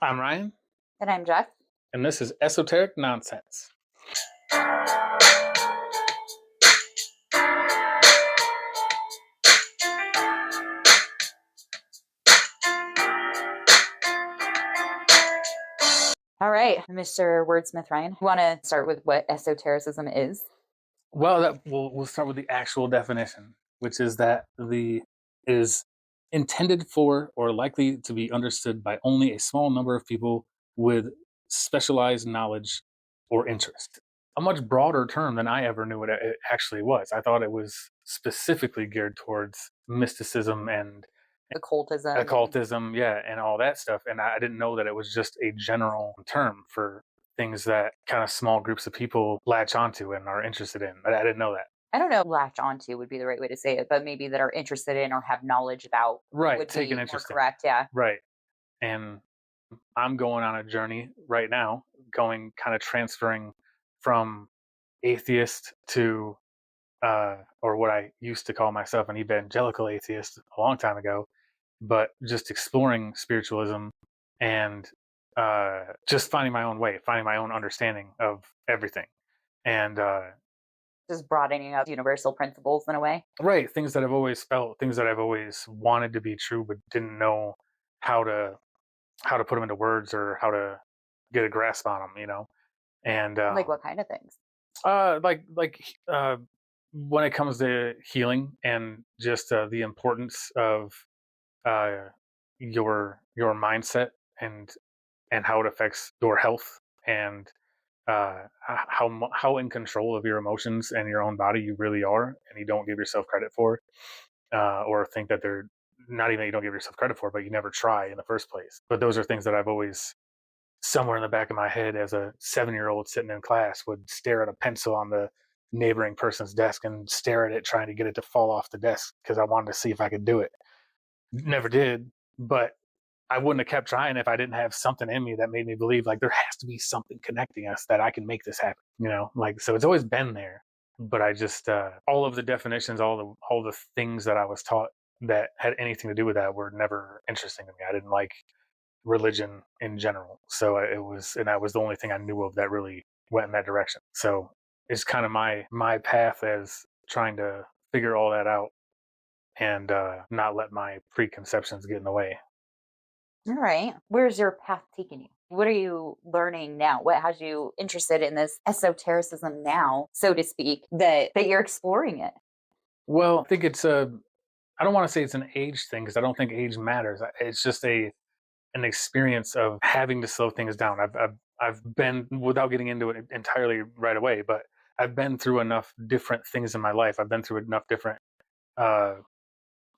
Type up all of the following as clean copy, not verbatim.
I'm Ryan, And I'm Jeff. and this is Esoteric Nonsense. All right, Mr. Wordsmith Ryan. You want to start with what esotericism is? Well, we'll start with the actual definition, which is that is intended for or likely to be understood by only a small number of people with specialized knowledge or interest. A much broader term than I ever knew it actually was. I thought it was specifically geared towards mysticism and occultism, yeah, and all that stuff. And I didn't know that it was just a general term for things that kind of small groups of people latch onto and are interested in. I didn't know that. I don't know if latch onto would be the right way to say it, but maybe that are interested in or have knowledge about Right, would take be an more interest in. correct. Yeah. Right. And I'm going on a journey right now, kind of transferring from atheist to, or what I used to call myself, an evangelical atheist a long time ago, but just exploring spiritualism and just finding my own way, finding my own understanding of everything. And just broadening up universal principles in a way. Right, things that I've always felt, things that I've always wanted to be true, but didn't know how to put them into words or how to get a grasp on them, And like what kind of things? When it comes to healing and just the importance of your mindset and how it affects your health and how in control of your emotions and your own body you really are, and you don't give yourself credit for, or think that they're not even that you don't give yourself credit for, but you never try in the first place. But those are things that I've always, somewhere in the back of my head, as a 7-year-old sitting in class, would stare at a pencil on the neighboring person's desk and stare at it, trying to get it to fall off the desk because I wanted to see if I could do it. Never did, but I wouldn't have kept trying if I didn't have something in me that made me believe like there has to be something connecting us that I can make this happen. So it's always been there. But I just all of the definitions, all the things that I was taught that had anything to do with that were never interesting to me. I didn't like religion in general, so that was the only thing I knew of that really went in that direction. So it's kind of my path as trying to figure all that out and not let my preconceptions get in the way. All right. Where's your path taking you? What are you learning now? What has you interested in this esotericism now, so to speak, that you're exploring it? Well, I think it's I don't want to say it's an age thing because I don't think age matters. It's just an experience of having to slow things down. I've been, without getting into it entirely right away, but I've been through enough different things in my life. I've been through enough different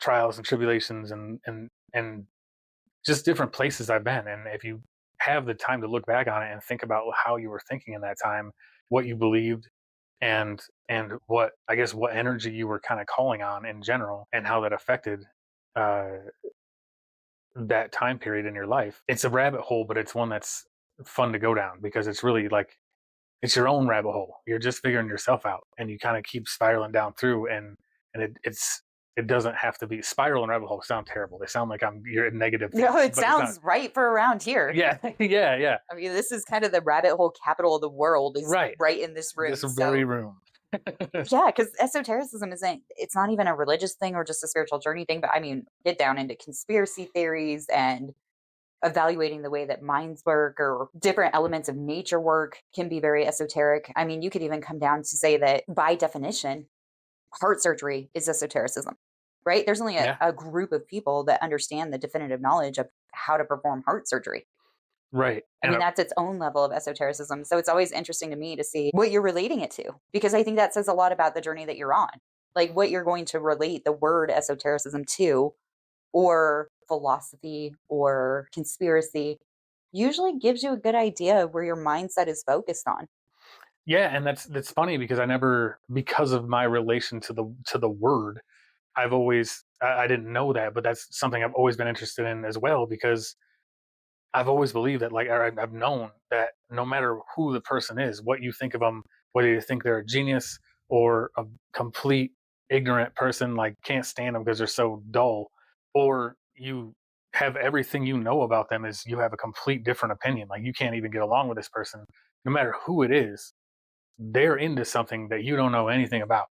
trials and tribulations and just different places I've been. And if you have the time to look back on it and think about how you were thinking in that time, what you believed, and what energy you were kind of calling on in general, and how that affected that time period in your life, it's a rabbit hole, but it's one that's fun to go down because it's really like it's your own rabbit hole. You're just figuring yourself out, and you kind of keep spiraling down through, and it doesn't have to be spiral and rabbit hole sound terrible. They sound like you're negative. No, it sounds right for around here. Yeah, yeah. I mean, this is kind of the rabbit hole capital of the world, is right in this room. This very room. Yeah, because esotericism it's not even a religious thing or just a spiritual journey thing, but I mean, get down into conspiracy theories and evaluating the way that minds work or different elements of nature work can be very esoteric. I mean, you could even come down to say that by definition, heart surgery is esotericism, right? There's only a group of people that understand the definitive knowledge of how to perform heart surgery. Right. I mean, that's its own level of esotericism. So it's always interesting to me to see what you're relating it to, because I think that says a lot about the journey that you're on, like what you're going to relate the word esotericism to, or philosophy or conspiracy, usually gives you a good idea of where your mindset is focused on. Yeah, and that's funny because because of my relation to the word, I've always, I didn't know that, but that's something I've always been interested in as well, because I've always believed that, I've known that no matter who the person is, what you think of them, whether you think they're a genius or a complete ignorant person, like can't stand them because they're so dull, or you have everything you know about them is you have a complete different opinion. Like you can't even get along with this person, no matter who it is. They're into something that you don't know anything about.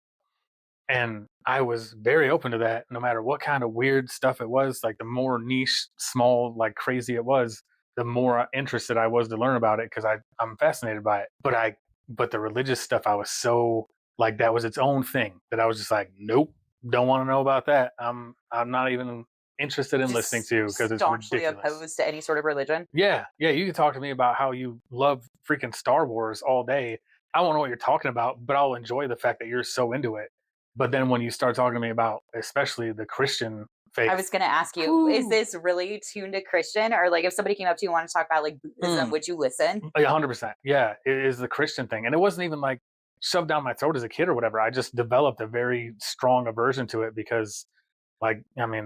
And I was very open to that, no matter what kind of weird stuff it was. Like the more niche, small, like crazy it was, the more interested I was to learn about it because I'm fascinated by it. But the religious stuff, I was so like that was its own thing that I was just like, nope, don't want to know about that. I'm not even interested in listening Just to because it's staunchly ridiculous. opposed to any sort of religion. Yeah, yeah. You can talk to me about how you love freaking Star Wars all day. I won't know what you're talking about, but I'll enjoy the fact that you're so into it. But then when you start talking to me about, especially the Christian I faith, was going to ask you, is whew, this really tuned to Christian? Or like if somebody came up to you and wanted to talk about like Buddhism, would you listen? 100%. Yeah, it is the Christian thing, and it wasn't even like shoved down my throat as a kid or whatever. I just developed a very strong aversion to it because, like, I mean,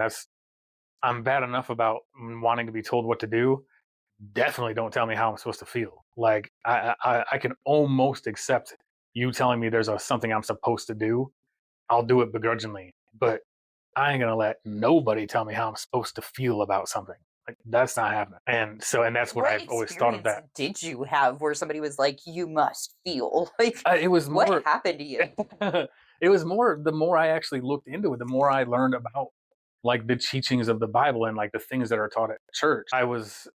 I'm bad enough about wanting to be told what to do. Definitely don't tell me how I'm supposed to feel. Like I can almost accept you telling me there's something I'm supposed to do. I'll do it begrudgingly, but I ain't gonna let nobody tell me how I'm supposed to feel about something. Like that's not happening. And that's what What I've always thought of experience that. did you have where somebody was like, you must feel? Like, It was what more. happened to you? It was more. The more I actually looked into it, the more I learned about like the teachings of the Bible and like the things that are taught at church. I was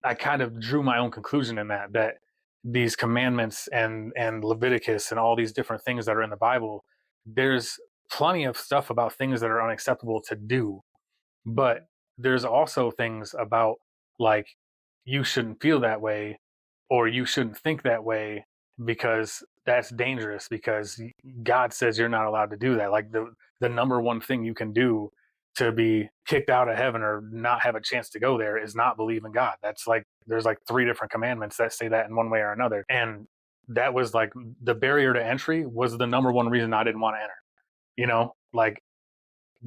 I kind of drew my own conclusion in that these commandments and Leviticus and all these different things that are in the Bible, there's plenty of stuff about things that are unacceptable to do, but there's also things about like you shouldn't feel that way or you shouldn't think that way because that's dangerous because God says you're not allowed to do that. Like the number one thing you can do to be kicked out of heaven or not have a chance to go there is not believe in God. That's like there's like three different commandments that say that in one way or another. And that was like the barrier to entry was the number one reason I didn't want to enter. You know, like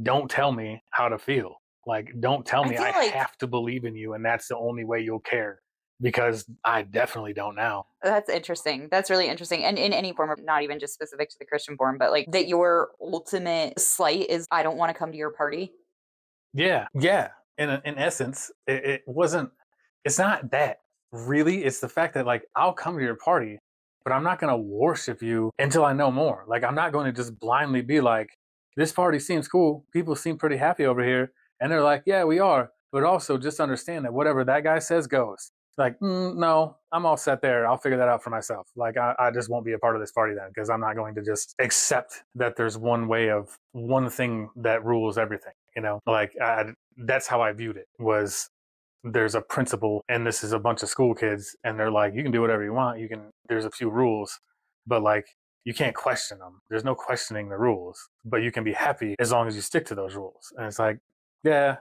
don't tell me how to feel. Like, don't tell I me I feel like have to believe in you and that's the only way you'll care because I definitely don't now. that's interesting. That's really interesting. And in any form of not even just specific to the Christian form, but like that your ultimate slight is I don't want to come to your party. Yeah, yeah. In essence, it wasn't. It's not that really. It's the fact that like I'll come to your party, but I'm not gonna worship you until I know more. Like I'm not going to just blindly be like, this party seems cool. People seem pretty happy over here, and they're like, yeah, we are. But also just understand that whatever that guy says goes. Like, no, I'm all set there. I'll figure that out for myself. Like, I just won't be a part of this party then because I'm not going to just accept that there's one way of one thing that rules everything. You know, like that's how I viewed it. Was there's a principal and this is a bunch of school kids and they're like, you can do whatever you want. You can. There's a few rules, but like you can't question them. There's no questioning the rules, but you can be happy as long as you stick to those rules. And it's like, yeah,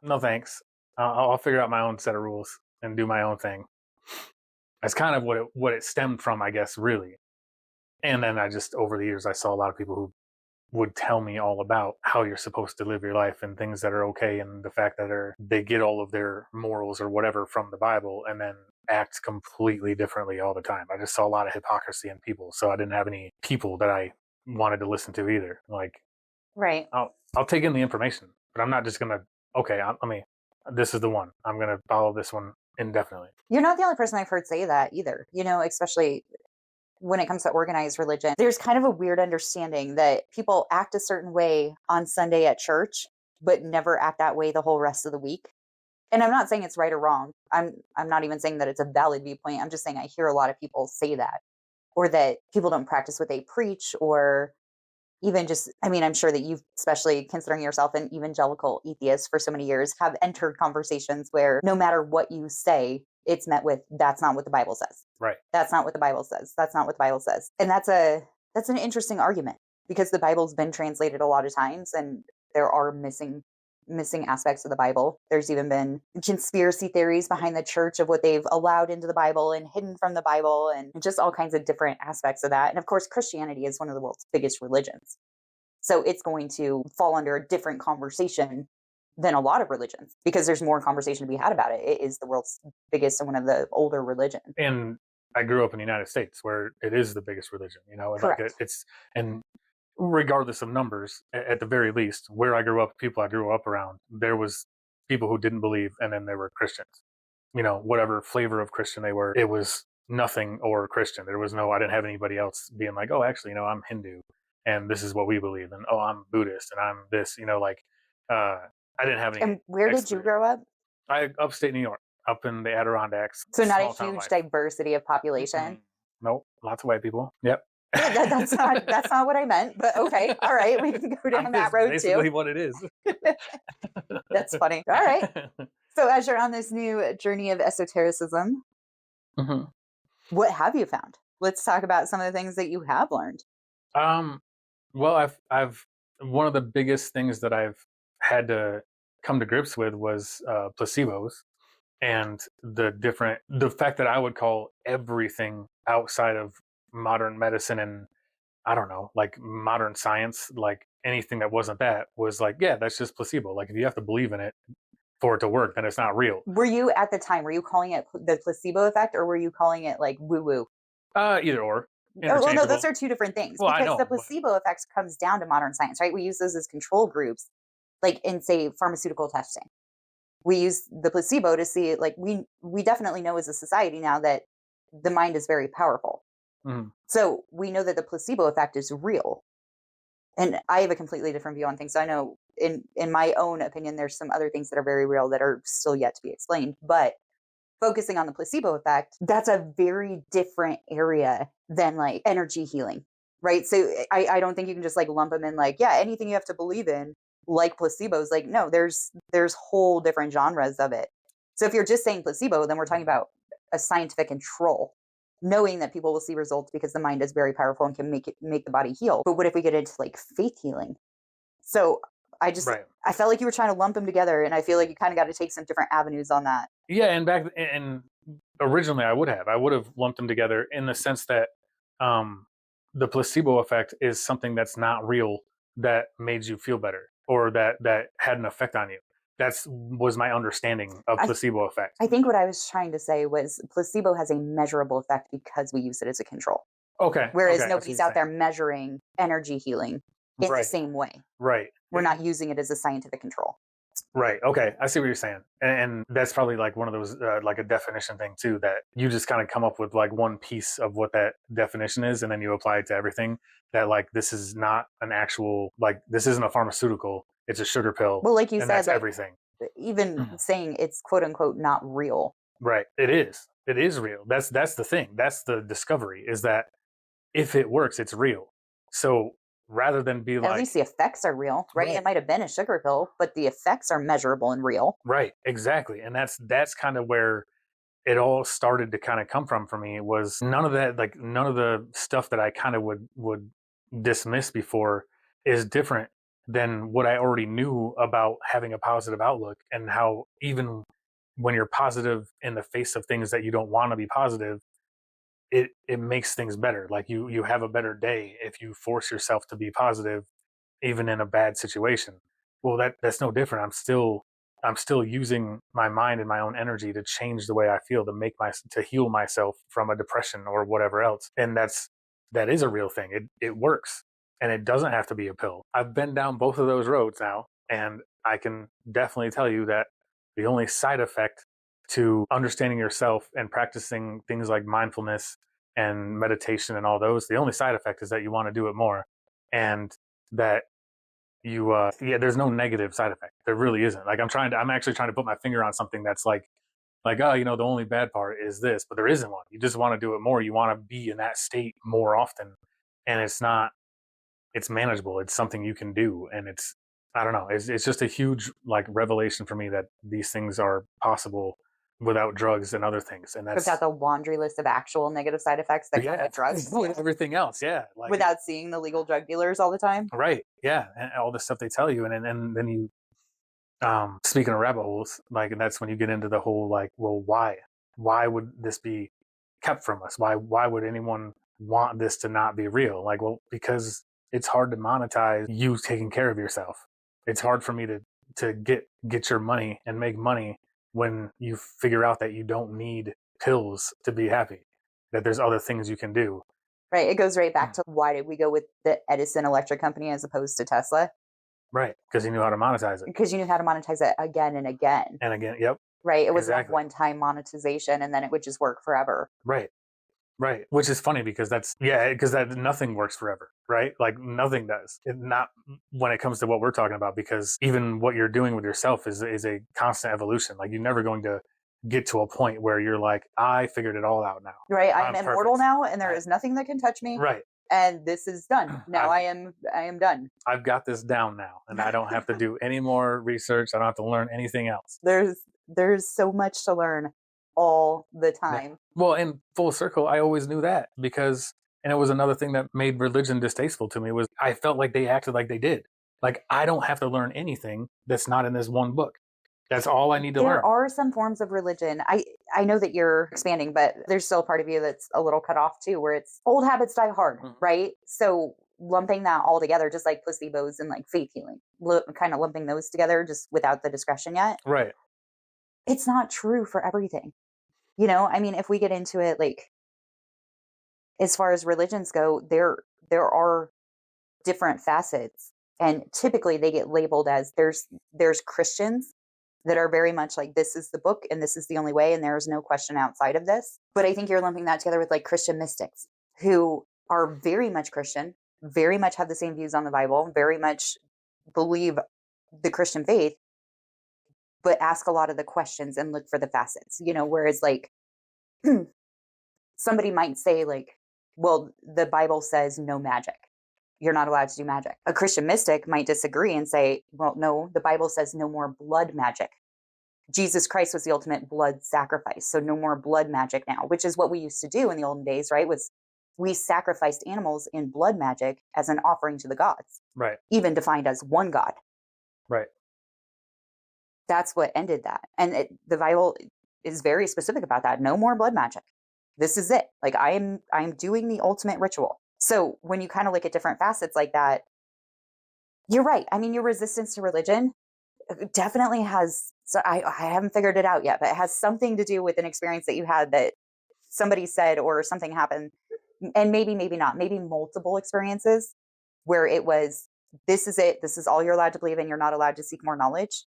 no thanks. I'll figure out my own set of rules and do my own thing. That's kind of what it stemmed from, I guess, really. And then I just over the years I saw a lot of people who would tell me all about how you're supposed to live your life and things that are okay and the fact that they get all of their morals or whatever from the Bible and then act completely differently all the time. I just saw a lot of hypocrisy in people, so I didn't have any people that I wanted to listen to either. Like Right. I'll take in the information, but I'm not just gonna okay. I mean, this is the one. I'm gonna follow this one indefinitely. You're not the only person I've heard say that either, especially when it comes to organized religion. There's kind of a weird understanding that people act a certain way on Sunday at church, but never act that way the whole rest of the week. And I'm not saying it's right or wrong. I'm not even saying that it's a valid viewpoint. I'm just saying I hear a lot of people say that, or that people don't practice what they preach, or even just, I mean, I'm sure that you've, especially considering yourself an evangelical atheist for so many years, have entered conversations where no matter what you say, it's met with, that's not what the Bible says. Right. That's not what the Bible says. That's not what the Bible says. And that's an interesting argument because the Bible's been translated a lot of times and there are missing aspects of the Bible. There's even been conspiracy theories behind the church of what they've allowed into the Bible and hidden from the Bible and just all kinds of different aspects of that. And of course, Christianity is one of the world's biggest religions. So it's going to fall under a different conversation than a lot of religions because there's more conversation to be had about it. It is the world's biggest and one of the older religions. And I grew up in the United States where it is the biggest religion, you know, Correct. like it's, and regardless of numbers, at the very least, where I grew up, people I grew up around, there was people who didn't believe, and then there were Christians. Whatever flavor of Christian they were, it was nothing or Christian. There was no, I didn't have anybody else being like, oh, actually, I'm Hindu and this is what we believe. And oh, I'm Buddhist and I'm this, I didn't have any. And where did you grow up? Upstate New York, up in the Adirondacks. So not a huge diversity of population. Mm-hmm. Nope, lots of white people. Yep. Yeah, that's not what I meant, but okay, all right, we can go down that road basically too. What it is. That's funny. All right. So as you're on this new journey of esotericism, mm-hmm. What have you found? Let's talk about some of the things that you have learned. Well, I've one of the biggest things that I've had to come to grips with was placebos, and the fact that I would call everything outside of modern medicine and I don't know, like modern science, like anything that wasn't that was like, yeah, that's just placebo. Like if you have to believe in it for it to work, then it's not real. Were you at the time, were you calling it the placebo effect or were you calling it like woo-woo? Either or. Oh, well, no, those are two different things. Well, because I know, the placebo effect comes down to modern science, right? We use those as control groups, like in, say, pharmaceutical testing. We use the placebo to see, like, we definitely know as a society now that the mind is very powerful. Mm-hmm. So we know that the placebo effect is real. And I have a completely different view on things. So I know in my own opinion, there's some other things that are very real that are still yet to be explained. But focusing on the placebo effect, that's a very different area than like energy healing, right? So I don't think you can just like lump them in like, yeah, anything you have to believe in, like placebos. Like, no, there's whole different genres of it. So if you're just saying placebo, then we're talking about a scientific control, knowing that people will see results because the mind is very powerful and can make the body heal. But what if we get into like faith healing? So I felt like you were trying to lump them together, and I feel like you kind of got to take some different avenues on that. Yeah, and originally I would have lumped them together in the sense that the placebo effect is something that's not real that made you feel better or that had an effect on you. Was my understanding of placebo effect. I think what I was trying to say was placebo has a measurable effect because we use it as a control. Okay. Whereas nobody's out there measuring energy healing in the same way. Right. We're not using it as a scientific control. Right. Okay. I see what you're saying. And that's probably like one of those, like a definition thing too, that you just kind of come up with like one piece of what that definition is. And then you apply it to everything that like, this is not an actual, like, this isn't a pharmaceutical. It's a sugar pill. Well, like you said, that's like, everything. Even saying it's quote unquote not real. Right. It is real. That's the thing. That's the discovery, is that if it works, it's real. So rather than be like, at least the effects are real, right? It might have been a sugar pill, but the effects are measurable and real. Right. Exactly. And that's kind of where it all started to kind of come from for me. It was none of the stuff that I kind of would dismiss before is different than what I already knew about having a positive outlook, and how even when you're positive in the face of things that you don't want to be positive, it makes things better. Like you have a better day if you force yourself to be positive, even in a bad situation. Well, that's no different. I'm still using my mind and my own energy to change the way I feel, to heal myself from a depression or whatever else. And that is a real thing. It works. And it doesn't have to be a pill. I've been down both of those roads now, and I can definitely tell you that the only side effect to understanding yourself and practicing things like mindfulness and meditation and all those, the only side effect is that you want to do it more, and that there's no negative side effect. There really isn't. Like I'm actually trying to put my finger on something that's like, oh, the only bad part is this, but there isn't one. You just want to do it more. You want to be in that state more often, and it's manageable. It's something you can do. And I don't know. It's just a huge like revelation for me that these things are possible without drugs and other things. And that's without the laundry list of actual negative side effects that come with drugs. Everything else. Yeah. Like, without seeing the legal drug dealers all the time. Right. Yeah. And all the stuff they tell you. And then you, speaking of rabbit holes, like, that's when you get into the whole, like, well, why would this be kept from us? Why would anyone want this to not be real? Like, well, because it's hard to monetize you taking care of yourself. It's hard for me to get your money and make money when you figure out that you don't need pills to be happy, that there's other things you can do. Right. It goes right back to why did we go with the Edison Electric Company as opposed to Tesla? Right. Because he knew how to monetize it. Because you knew how to monetize it again and again. And again, yep. Right. It wasn't a Exactly. one-time monetization and then it would just work forever. Right. Right. Which is funny because that nothing works forever, right? Like nothing does. Not when it comes to what we're talking about, because even what you're doing with yourself is a constant evolution. Like you're never going to get to a point where you're like, I figured it all out now. Right. I'm I'm immortal perfect. now and there is nothing that can touch me. Right. And this is done. Now I am done. I've got this down now and I don't have to do any more research. I don't have to learn anything else. There's so much to learn all the time. Well, in full circle, I always knew that because, and it was another thing that made religion distasteful to me, was I felt like they acted like they did. Like I don't have to learn anything that's not in this one book. That's all I need to learn. There are some forms of religion. I know that you're expanding, but there's still a part of you that's a little cut off too, where it's old habits die hard, right? So lumping that all together, just like placebos and like faith healing, kind of lumping those together just without the discretion yet. Right. It's not true for everything. You know, I mean, if we get into it, like, as far as religions go, there are different facets, and typically they get labeled as there's Christians that are very much like, this is the book and this is the only way and there is no question outside of this. But I think you're lumping that together with like Christian mystics who are very much Christian, very much have the same views on the Bible, very much believe the Christian faith, but ask a lot of the questions and look for the facets, you know, whereas like somebody might say like, well, the Bible says no magic. You're not allowed to do magic. A Christian mystic might disagree and say, well, no, the Bible says no more blood magic. Jesus Christ was the ultimate blood sacrifice. So no more blood magic now, which is what we used to do in the olden days, right? Was we sacrificed animals in blood magic as an offering to the gods. Right. Even defined as one God. Right. That's what ended that. And the Bible is very specific about that. No more blood magic. This is it. Like I'm doing the ultimate ritual. So when you kind of look at different facets like that, you're right. I mean, your resistance to religion definitely has, so I haven't figured it out yet, but it has something to do with an experience that you had that somebody said or something happened. And maybe not, maybe multiple experiences where it was, this is it. This is all you're allowed to believe in. You're not allowed to seek more knowledge.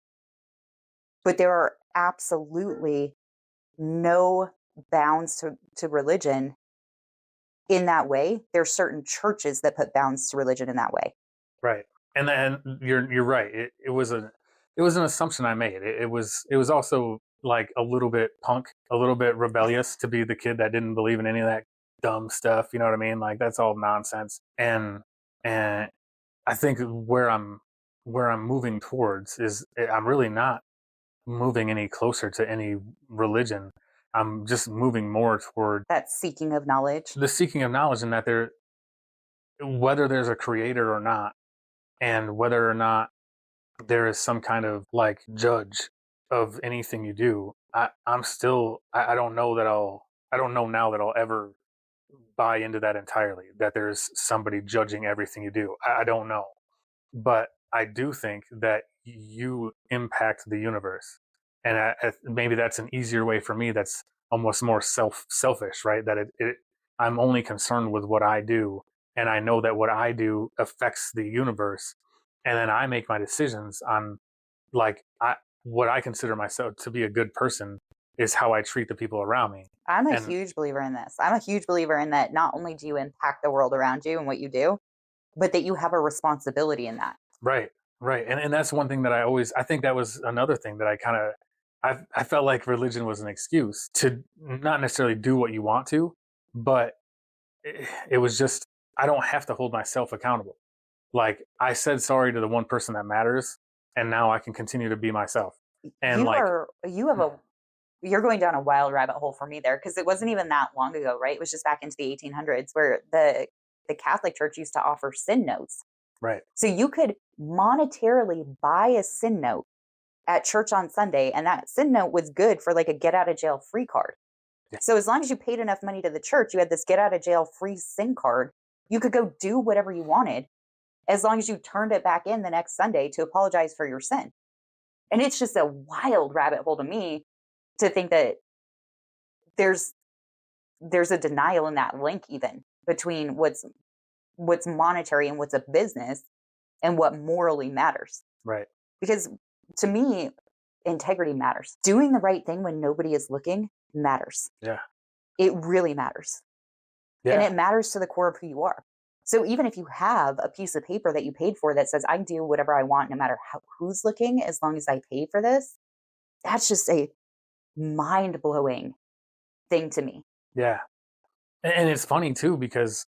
But there are absolutely no bounds to religion in that way. There's certain churches that put bounds to religion in that way. Right. And then you're right. It was an assumption I made. It was also like a little bit punk, a little bit rebellious to be the kid that didn't believe in any of that dumb stuff. You know what I mean? Like that's all nonsense. And I think where I'm moving towards is I'm really not moving any closer to any religion. I'm just moving more toward that seeking of knowledge. The seeking of knowledge, and that whether there's a creator or not, and whether or not there is some kind of like judge of anything you do, I don't know now that I'll ever buy into that entirely, that there's somebody judging everything you do. I don't know. But I do think that you impact the universe. And maybe that's an easier way for me. That's almost more selfish, right? That I'm only concerned with what I do. And I know that what I do affects the universe. And then I make my decisions on like what I consider myself to be a good person is how I treat the people around me. I'm a huge believer in this. I'm a huge believer in that not only do you impact the world around you and what you do, but that you have a responsibility in that. Right. Right. And that's one thing that I think that was another thing that I felt like religion was an excuse to not necessarily do what you want to, but it was just, I don't have to hold myself accountable. Like I said sorry to the one person that matters, and now I can continue to be myself. And you're going down a wild rabbit hole for me there, because it wasn't even that long ago, right? It was just back into the 1800s where the Catholic Church used to offer sin notes. Right. So you could monetarily buy a sin note at church on Sunday, and that sin note was good for like a get out of jail free card. Yeah. So as long as you paid enough money to the church, you had this get out of jail free sin card. You could go do whatever you wanted as long as you turned it back in the next Sunday to apologize for your sin. And it's just a wild rabbit hole to me to think that there's a denial in that link even. between what's monetary and what's a business and what morally matters. Right. Because to me, integrity matters. Doing the right thing when nobody is looking matters. Yeah. It really matters. Yeah. And it matters to the core of who you are. So even if you have a piece of paper that you paid for that says, I can do whatever I want, no matter who's looking, as long as I pay for this, that's just a mind blowing thing to me. Yeah. And it's funny too, because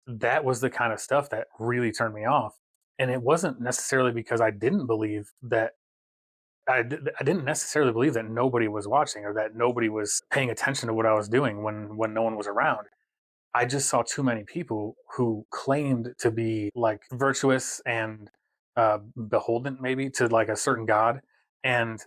that was the kind of stuff that really turned me off. And it wasn't necessarily because I didn't believe that I didn't necessarily believe that nobody was watching or that nobody was paying attention to what I was doing when no one was around. I just saw too many people who claimed to be like virtuous and beholden maybe to like a certain god, and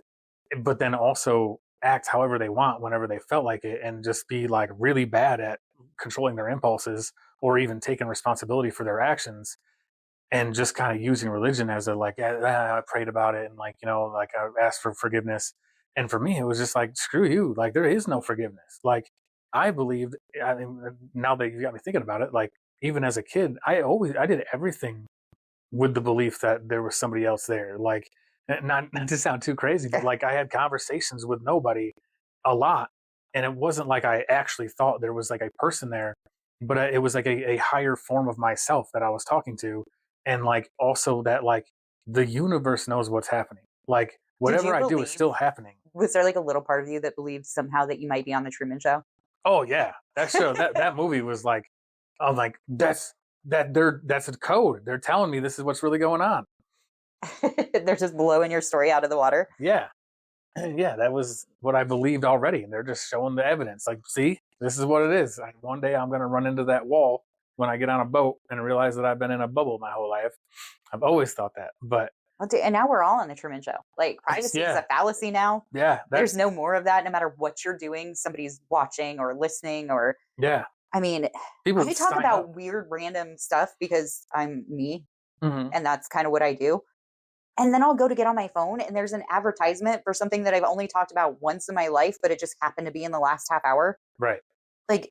but then also act however they want whenever they felt like it, and just be like really bad at controlling their impulses or even taking responsibility for their actions, and just kind of using religion as a like, I prayed about it and like, like I asked for forgiveness. And for me, it was just like, screw you. Like there is no forgiveness. Like I believed, I mean, now that you got me thinking about it, like even as a kid, I did everything with the belief that there was somebody else there. Like not to sound too crazy, but like I had conversations with nobody a lot. And it wasn't like I actually thought there was like a person there, but it was like a higher form of myself that I was talking to. And like also that like the universe knows what's happening. Like Did whatever you I do is believe? still happening. Was there like a little part of you that believed somehow that you might be on the Truman Show? Oh yeah. That show that movie was like, I'm like, that's a code. They're telling me this is what's really going on. They're just blowing your story out of the water. Yeah. Yeah, that was what I believed already. And they're just showing the evidence. Like, see, this is what it is. One day I'm going to run into that wall when I get on a boat and realize that I've been in a bubble my whole life. I've always thought that. But And now we're all on the Truman Show. Like privacy is yeah, a fallacy now. yeah, There's no more of that. No matter what you're doing, somebody's watching or listening. Or yeah. I mean, People I talk sign about up. weird, random stuff because I'm me, Mm-hmm. and that's kind of what I do. And then I'll go to get on my phone, and there's an advertisement for something that I've only talked about once in my life, but it just happened to be in the last half hour. Right. Like,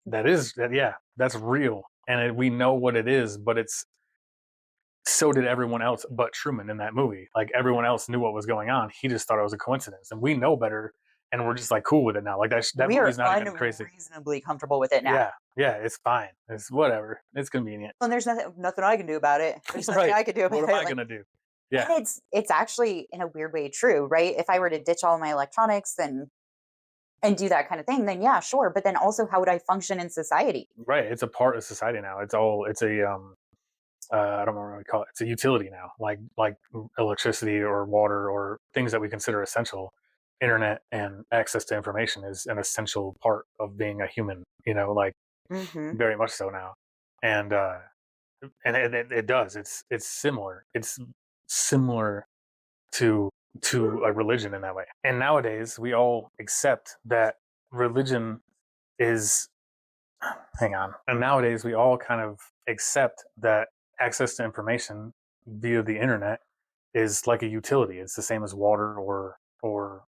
Yeah, that's real. And we know what it is, but so did everyone else but Truman in that movie. Like everyone else knew what was going on. He just thought it was a coincidence. And we know better, and we're just like cool with it now. Like that we are movie's not even crazy. unreasonably comfortable with it now. Yeah, it's fine. It's whatever. It's convenient. And there's nothing I can do about it. There's nothing Right. I can do about it. What am I gonna do? Yeah. And it's actually in a weird way true, right? If I were to ditch all my electronics and do that kind of thing, then yeah, sure. But then also, how would I function in society? Right. It's a part of society now. It's a I don't remember what we call it. It's a utility now, like electricity or water or things that we consider essential. Internet and access to information is an essential part of being a human. Like very much so now. And it does. It's similar. It's similar to a religion in that way. And nowadays we all accept that religion is hang on. And nowadays we all kind of accept that access to information via the internet is like a utility. It's the same as water or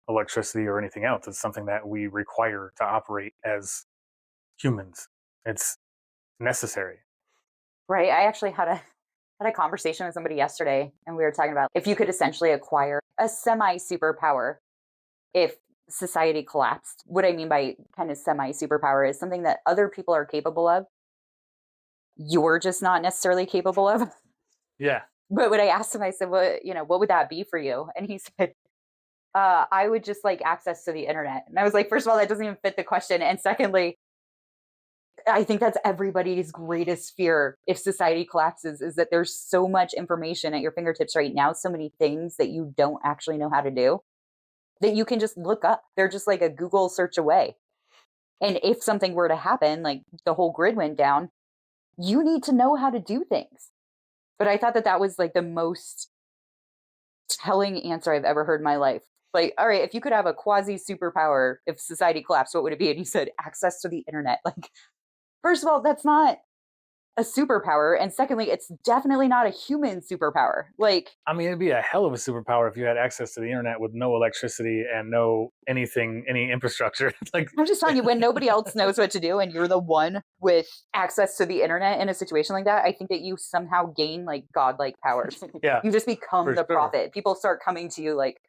electricity or anything else. It's something that we require to operate as humans. It's necessary. Right. I actually had a conversation with somebody yesterday, and we were talking about if you could essentially acquire a semi superpower if society collapsed. What I mean by kind of semi superpower is something that other people are capable of, you're just not necessarily capable of. Yeah. But when I asked him, I said, what would that be for you? And he said, I would just like access to the internet. And I was like, first of all, that doesn't even fit the question. And secondly, I think that's everybody's greatest fear if society collapses, is that there's so much information at your fingertips right now, so many things that you don't actually know how to do that you can just look up. They're just like a Google search away. And if something were to happen, like the whole grid went down, you need to know how to do things. But I thought that was like the most telling answer I've ever heard in my life. Like, all right, if you could have a quasi superpower, if society collapsed, what would it be? And he said, access to the internet. Like, first of all, that's not a superpower, and secondly, it's definitely not a human superpower. Like, I mean, it'd be a hell of a superpower if you had access to the internet with no electricity and no anything, any infrastructure. Like, I'm just telling you, when nobody else knows what to do and you're the one with access to the internet in a situation like that, I think that you somehow gain like godlike powers. yeah, You just become for the sure. prophet. People start coming to you like,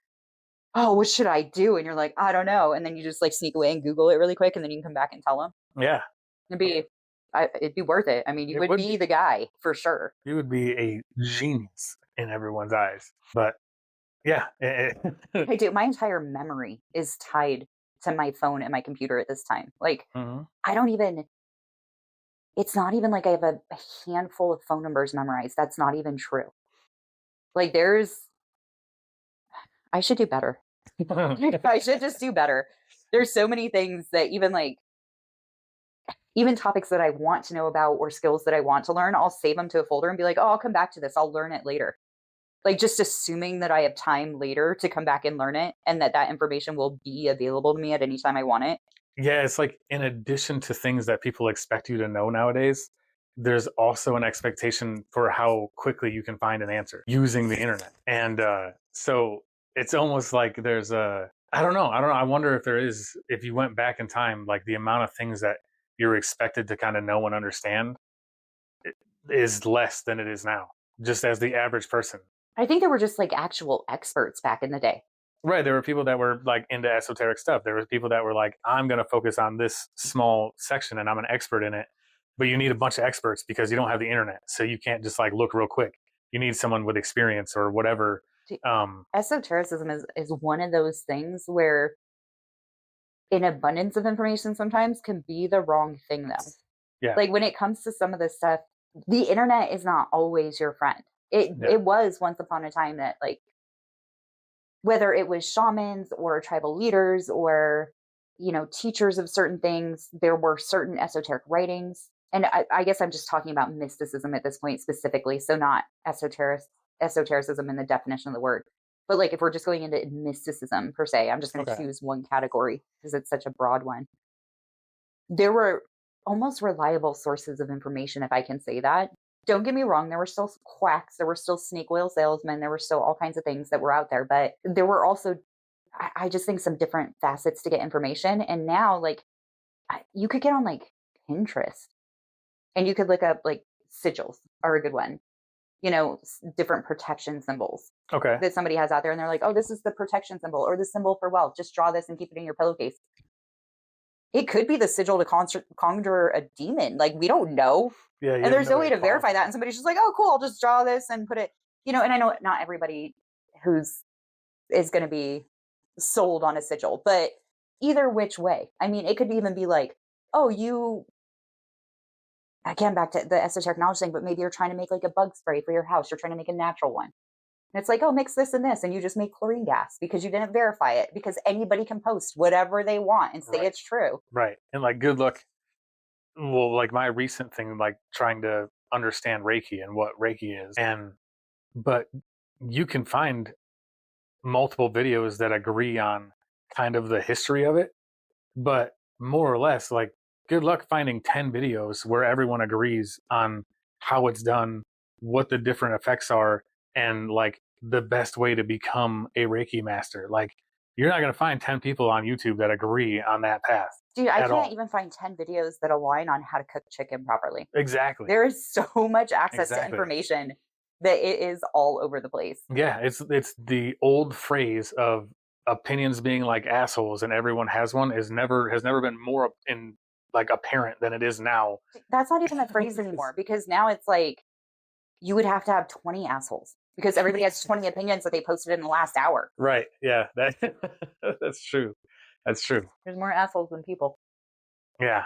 oh, what should I do? And you're like, I don't know. And then you just like sneak away and Google it really quick, and then you can come back and tell them. Yeah, It'd be worth it. I mean, you it would would be be. the guy for sure. You would be a genius in everyone's eyes. But yeah, I do. My entire memory is tied to my phone and my computer at this time. Like, mm-hmm. I don't even, it's not even like I have a handful of phone numbers memorized. That's not even true. Like, I should do better. I should just do better. There's so many things that even topics that I want to know about or skills that I want to learn, I'll save them to a folder and be like, oh, I'll come back to this. I'll learn it later. Like, just assuming that I have time later to come back and learn it, and that information will be available to me at any time I want it. Yeah, it's like in addition to things that people expect you to know nowadays, there's also an expectation for how quickly you can find an answer using the internet. And so it's almost like there's a, I don't know. I wonder if there is, if you went back in time, like the amount of things that you're expected to kind of know and understand is less than it is now, just as the average person. I think there were just like actual experts back in the day. Right. There were people that were like into esoteric stuff. There were people that were like, I'm going to focus on this small section and I'm an expert in it. But you need a bunch of experts because you don't have the internet. So you can't just like look real quick. You need someone with experience or whatever. Esotericism is one of those things where an abundance of information sometimes can be the wrong thing, though. Yeah. Like, when it comes to some of this stuff, the internet is not always your friend. It was once upon a time that, like, whether it was shamans or tribal leaders or, teachers of certain things, there were certain esoteric writings. And I guess I'm just talking about mysticism at this point specifically, so not esotericism in the definition of the word. But like, if we're just going into mysticism per se, I'm just going to choose one category because it's such a broad one. There were almost reliable sources of information, if I can say that. Don't get me wrong, there were still quacks, there were still snake oil salesmen, there were still all kinds of things that were out there, but there were also, I just think, some different facets to get information. And now, like, you could get on like Pinterest and you could look up like sigils are a good one, different protection symbols that somebody has out there, and they're like, oh, this is the protection symbol or the symbol for wealth, just draw this and keep it in your pillowcase. It could be the sigil to conjure a demon. Like, we don't know. Yeah, and there's no way to verify that. And somebody's just like, oh, cool, I'll just draw this and put it, and I know not everybody is going to be sold on a sigil, but either which way. I mean, it could even be like, oh, again, back to the esoteric knowledge thing, but maybe you're trying to make like a bug spray for your house. You're trying to make a natural one. And it's like, oh, mix this and this, and you just make chlorine gas because you didn't verify it, because anybody can post whatever they want and say it's true. Right. And like, good luck. Well, like my recent thing, like trying to understand Reiki and what Reiki is. But you can find multiple videos that agree on kind of the history of it. But more or less, like, good luck finding 10 videos where everyone agrees on how it's done, what the different effects are, and like the best way to become a Reiki master. Like, you're not going to find 10 people on YouTube that agree on that path. Dude, I can't even find 10 videos that align on how to cook chicken properly. Exactly. There is so much access to information that it is all over the place. Yeah, it's the old phrase of opinions being like assholes and everyone has one has never been more apparent than it is now. That's not even a phrase anymore, because now it's like you would have to have 20 assholes because everybody has 20 opinions that they posted in the last hour. Right. Yeah, that's true. That's true. There's more assholes than people. Yeah.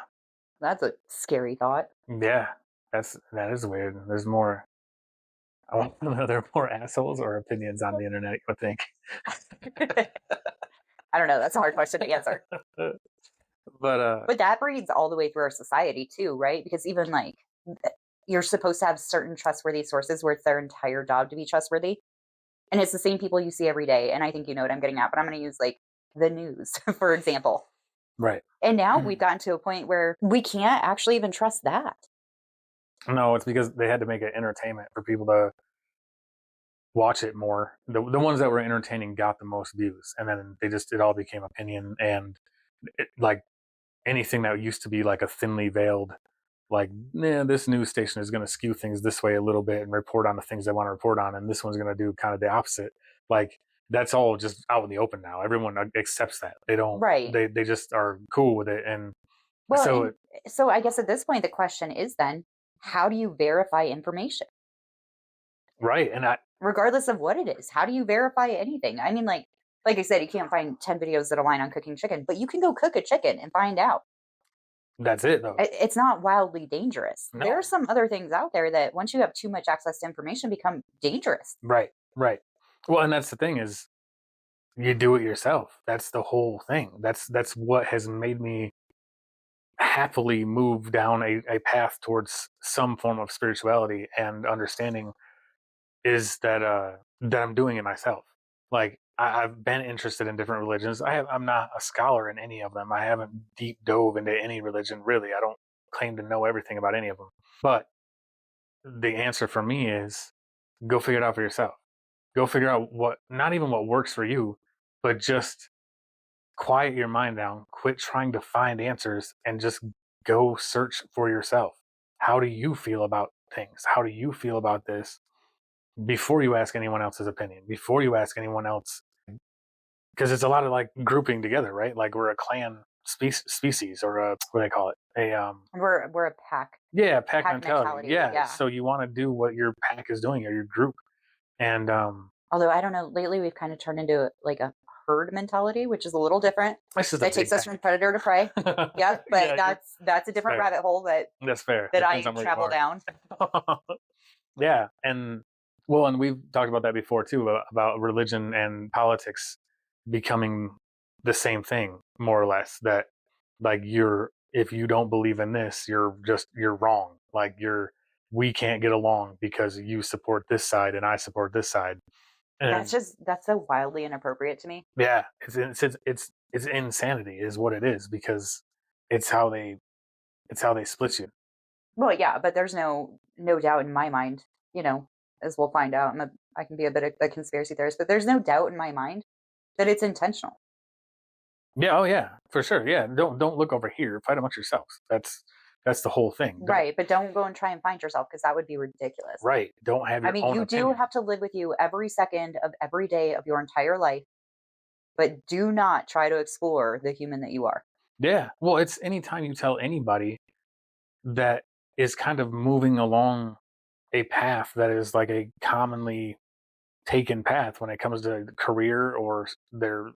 That's a scary thought. Yeah. That is weird. There's more. I don't know. There are more assholes or opinions on the internet, I think. I don't know. That's a hard question to answer. But that breeds all the way through our society too, right? Because even like, you're supposed to have certain trustworthy sources where it's their entire job to be trustworthy. And it's the same people you see every day. And I think you know what I'm getting at, but I'm going to use like the news, for example. Right. And now we've gotten to a point where we can't actually even trust that. No, it's because they had to make it entertainment for people to watch it more. The ones that were entertaining got the most views, and then it all became opinion, and like anything that used to be like a thinly veiled, like, this news station is going to skew things this way a little bit and report on the things they want to report on, and this one's going to do kind of the opposite. Like, that's all just out in the open now. Everyone accepts that. They don't. Right. They just are cool with it, and Well, so and so I guess at this point, the question is then, how do you verify information? right. And Regardless of what it is, how do you verify anything? I mean, like I said, you can't find 10 videos that align on cooking chicken, but you can go cook a chicken and find out. that's it though. It's not wildly dangerous. There are No. some other things out there that once you have too much access to information become dangerous. Right. Right. Well, and that's the thing is you do it yourself. That's the whole thing. That's what has made me happily move down a path towards some form of spirituality and understanding, is that I'm doing it myself. Like, I've been interested in different religions. I'm not a scholar in any of them. I haven't deep dove into any religion really. I don't claim to know everything about any of them. But the answer for me is go figure it out for yourself. Go figure out what, not even what works for you, but just quiet your mind down, quit trying to find answers, and just go search for yourself. How do you feel about things? How do you feel about this? Before you ask anyone else's opinion, before you ask anyone else, because it's a lot of like grouping together, right? Like, we're a clan species, or a, what do they call it? We're a pack. Yeah, pack Pack mentality. mentality, Yeah. yeah. So you want to do what your pack is doing, or your group. And Although I don't know, lately we've kind of turned into like a herd mentality, which is a little different. this is That takes us from predator to prey. Yeah, but Yeah, that's a different fair. rabbit hole That's fair. that Depends I on where you travel are. down. Yeah, and well, and we've talked about that before too, about religion and politics becoming the same thing, more or less. That, like, if you don't believe in this, you're wrong. Like, we can't get along because you support this side and I support this side. And That's so wildly inappropriate to me. yeah, it's insanity is what it is, because it's how they split you. Well, yeah, but there's no doubt in my mind, as we'll find out. I can be a bit of a conspiracy theorist, but there's no doubt in my mind that it's intentional. Yeah, oh yeah, for sure. Yeah, don't look over here. Fight amongst yourselves. That's the whole thing. Right, but don't go and try and find yourself because that would be ridiculous. Right. Don't have I your mean, own you do opinion. have to live with you every second of every day of your entire life, but do not try to explore the human that you are. Yeah. Well, it's anytime you tell anybody that is kind of moving along a path that is like a commonly taken path when it comes to career or their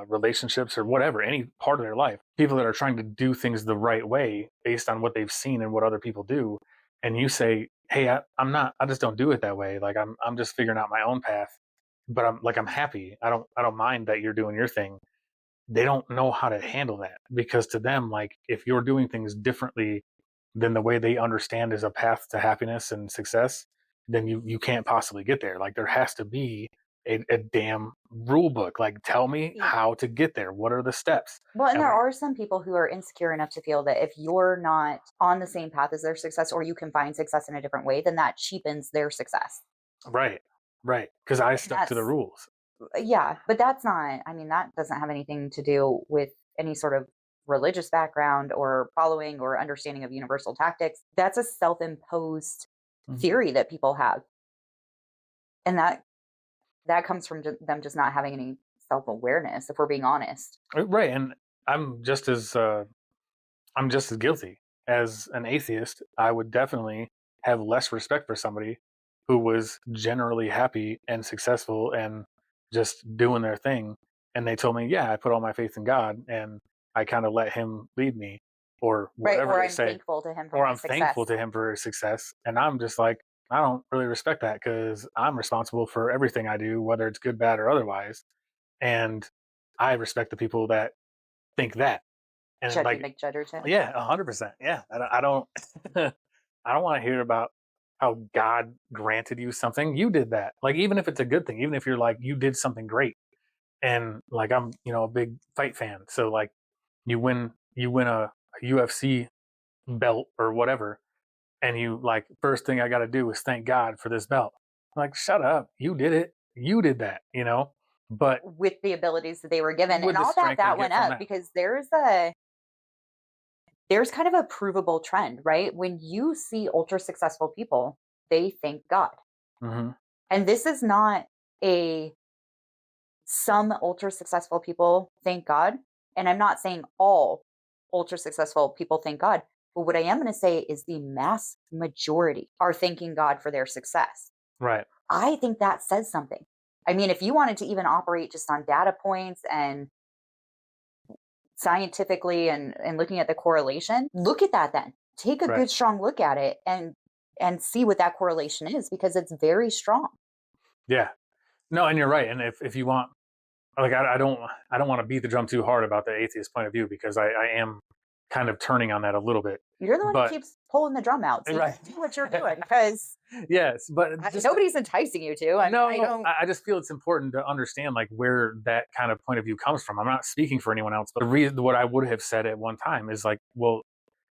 relationships or whatever, any part of their life. People that are trying to do things the right way based on what they've seen and what other people do, and you say, "Hey, I'm not. I just don't do it that way. Like, I'm just figuring out my own path, but I'm happy. I don't mind that you're doing your thing." They don't know how to handle that, because to them, like, if you're doing things differently than the way they understand is a path to happiness and success, then you can't possibly get there. Like, there has to be a damn rule book. Like, tell me how to get there. What are the steps? Well, and And there when, are some people who are insecure enough to feel that if you're not on the same path as their success, or you can find success in a different way, then that cheapens their success. right, right, because I And stuck to the rules. yeah, but that's not, I mean, that doesn't have anything to do with any sort of religious background or following or understanding of universal tactics. That's a self imposed Mhm. theory that people have. And that comes from them just not having any self awareness, if we're being honest. Right, and I'm just as uh, I'm just as guilty as an atheist. I would definitely have less respect for somebody who was generally happy and successful and just doing their thing. And they told me, yeah, I put all my faith in God and I kind of let him lead me, or Right. whatever Or they I'm say, thankful to him for or my I'm success. thankful to him for his success. And I'm just like, I don't really respect that, because I'm responsible for everything I do, whether it's good, bad, or otherwise. And I respect the people that think that. And Judgy like, McJudgerton. yeah, 100%. Yeah, I don't, I don't want to hear about how God granted you something. You did that. Like, even if it's a good thing, even if you're like you did something great, and like I'm, a big fight fan. So like, you win a UFC belt or whatever, and you like, first thing I got to do is thank God for this belt. I'm like, shut up. You did it. You did that, but with the abilities that they were given, with and the all strength they that get went from up that. because there's kind of a provable trend, right? When you see ultra successful people, they thank God. Mm-hmm. And this is not some ultra successful people thank God. And I'm not saying all ultra successful people thank God. But what I am going to say is the mass majority are thanking God for their success. Right. I think that says something. I mean, if you wanted to even operate just on data points and scientifically and looking at the correlation, look at that then. Take a good, strong look at it and see what that correlation is, because it's very strong. Yeah. No, and you're right. And if you want, like, I don't want to beat the drum too hard about the atheist point of view, because I am kind of turning on that a little bit. You're the one who But keeps pulling the drum out. So right. do what you're doing, because yes, but nobody's enticing you to. I just feel it's important to understand like where that kind of point of view comes from. I'm not speaking for anyone else, but the reason what I would have said at one time is like, well,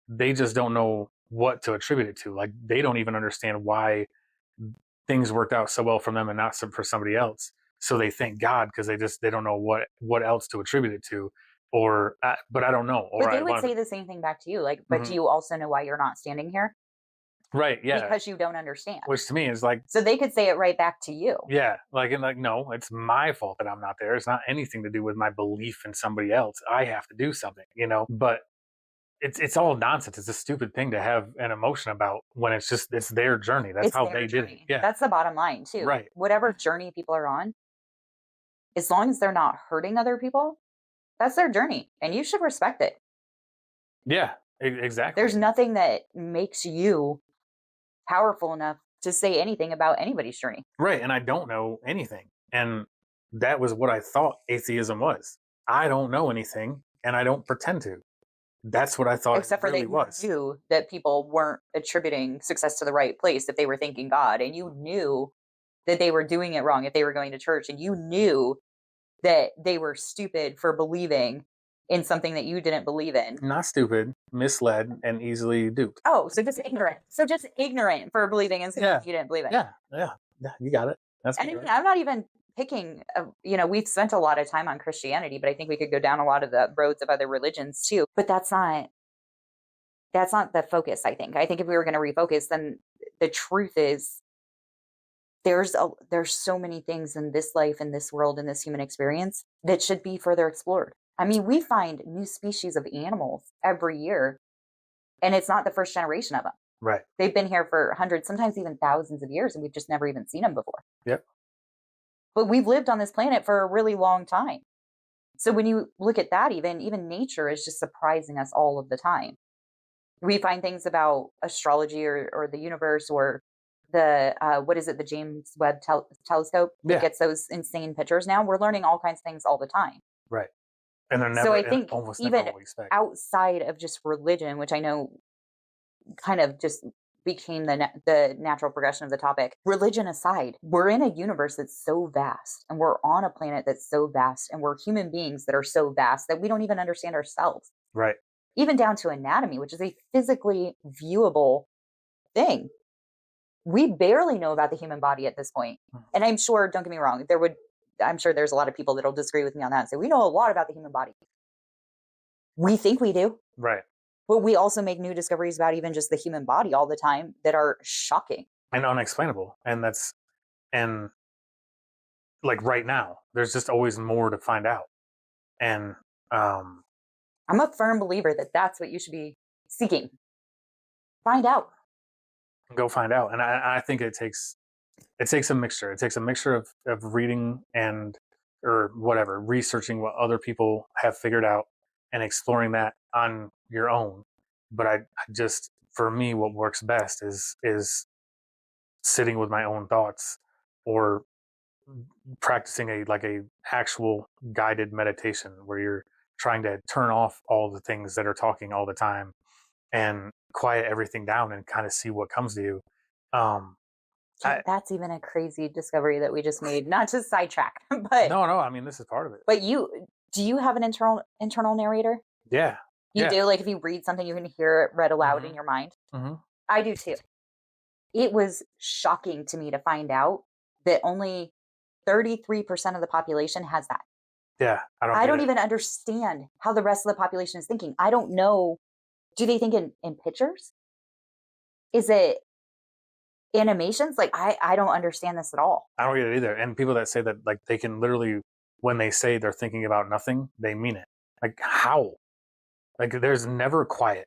they just don't know what to attribute it to. Like, they don't even understand why things worked out so well for them and not for somebody else. So they thank God because they don't know what else to attribute it to, or but I don't know. But they would say the same thing back to you, like, but do you also know why you're not standing here? Right. Yeah. Because you don't understand. Which to me is like, so they could say it right back to you. Yeah. Like, and like, no, it's my fault that I'm not there. It's not anything to do with my belief in somebody else. I have to do something, but it's all nonsense. It's a stupid thing to have an emotion about when it's their journey. That's how they did it. Yeah. That's the bottom line too. Right. Whatever journey people are on, as long as they're not hurting other people, that's their journey, and you should respect it. Yeah, exactly. There's nothing that makes you powerful enough to say anything about anybody's journey. Right, and I don't know anything. And that was what I thought atheism was. I don't know anything, and I don't pretend to. That's what I thought. Except for they knew that people weren't attributing success to the right place if they were thanking God, and you knew that they were doing it wrong if they were going to church, and you knew that they were stupid for believing in something that you didn't believe in. Not stupid, misled, and easily duped. Oh, so just ignorant. So just ignorant for believing in something you didn't believe in. Yeah, you got it. That's and I'm not even picking, we've spent a lot of time on Christianity, but I think we could go down a lot of the roads of other religions too. But that's not the focus, I think. I think if we were going to refocus, then the truth is there's so many things in this life, in this world, in this human experience that should be further explored. I mean, we find new species of animals every year, and it's not the first generation of them. Right. They've been here for hundreds, sometimes even thousands of years, and we've just never even seen them before. Yep. But we've lived on this planet for a really long time. So when you look at that, even nature is just surprising us all of the time. We find things about astrology or the universe or the, the James Webb telescope that gets those insane pictures now. We're learning all kinds of things all the time. Right. And they're never, so I think almost even never what we expect. Outside of just religion, which I know kind of just became the natural progression of the topic, religion aside, we're in a universe that's so vast, and we're on a planet that's so vast, and we're human beings that are so vast that we don't even understand ourselves. Right. Even down to anatomy, which is a physically viewable thing. We barely know about the human body at this point. And I'm sure, don't get me wrong, I'm sure there's a lot of people that'll disagree with me on that and say, we know a lot about the human body. We think we do. Right. But we also make new discoveries about even just the human body all the time that are shocking. And unexplainable. And like right now, there's just always more to find out. And I'm a firm believer that that's what you should be seeking. Find out. Go find out. And I think it takes a mixture. It takes a mixture of reading or whatever, researching what other people have figured out and exploring that on your own. But I just, for me, what works best is sitting with my own thoughts or practicing a actual guided meditation where you're trying to turn off all the things that are talking all the time and quiet everything down and kind of see what comes to you. That's even a crazy discovery that we just made. Not to sidetrack, but no. I mean, this is part of it. But do you have an internal narrator? Yeah. You do? Like if you read something, you can hear it read aloud in your mind? Mm-hmm. I do too. It was shocking to me to find out that only 33% of the population has that. Yeah, I don't I get don't it. even understand how the rest of the population is thinking. I don't know. Do they think in pictures? Is it animations? Like I don't understand this at all. I don't get it either. And people that say that like they can literally, when they say they're thinking about nothing, they mean it. Like how? Like there's never quiet.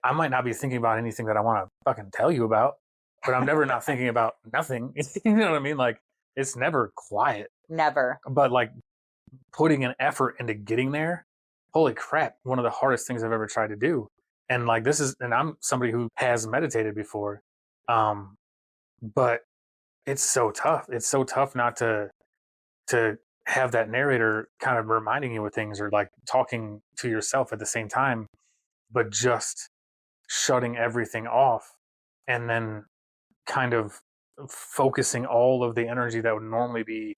I might not be thinking about anything that I want to fucking tell you about, but I'm never not thinking about nothing. You know what I mean? Like it's never quiet. Never. But like putting an effort into getting there, holy crap, one of the hardest things I've ever tried to do. And like this is, and I'm somebody who has meditated before, um, but it's so tough. It's so tough not to have that narrator kind of reminding you of things or like talking to yourself at the same time, but just shutting everything off and then kind of focusing all of the energy that would normally be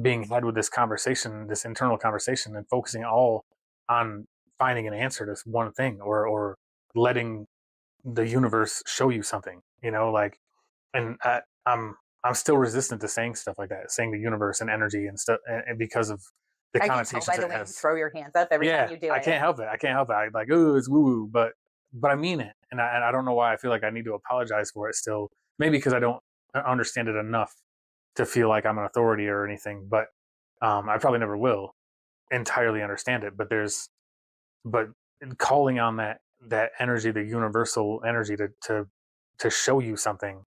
being had with this conversation, this internal conversation, and focusing all on finding an answer to one thing or letting the universe show you something, you know, like, and I'm still resistant to saying stuff like that, saying the universe and energy and stuff, and because of the I can tell connotations by the it way you has. throw your hands up every time Yeah, you do I it. can't help it. I can't help it. I like, oh, it's woo woo, but I mean it, and I don't know why I feel like I need to apologize for it still. Maybe because I don't understand it enough to feel like I'm an authority or anything, but I probably never will entirely understand it. But calling on that energy, the universal energy to show you something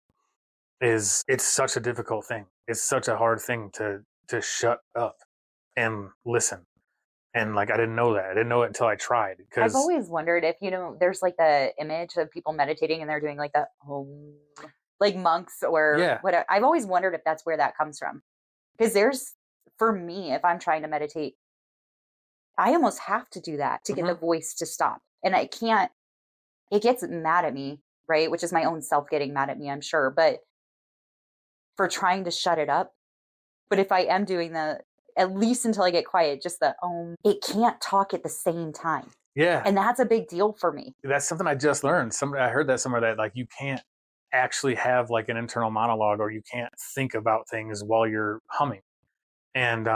it's such a difficult thing. It's such a hard thing to shut up and listen. And like I didn't know that. I didn't know it until I tried I've because always wondered if, there's like the image of people meditating and they're doing like the like monks or yeah. whatever. I've always wondered if that's where that comes from. Because for me, if I'm trying to meditate, I almost have to do that to get the Hmm. voice to stop. And I can't, it gets mad at me, right? Which is my own self getting mad at me, I'm sure. But for trying to shut it up. But if I am doing at least until I get quiet, just it can't talk at the same time. Yeah. And that's a big deal for me. That's something I just learned. I heard that somewhere that like you can't actually have like an internal monologue or you can't think about things while you're humming. And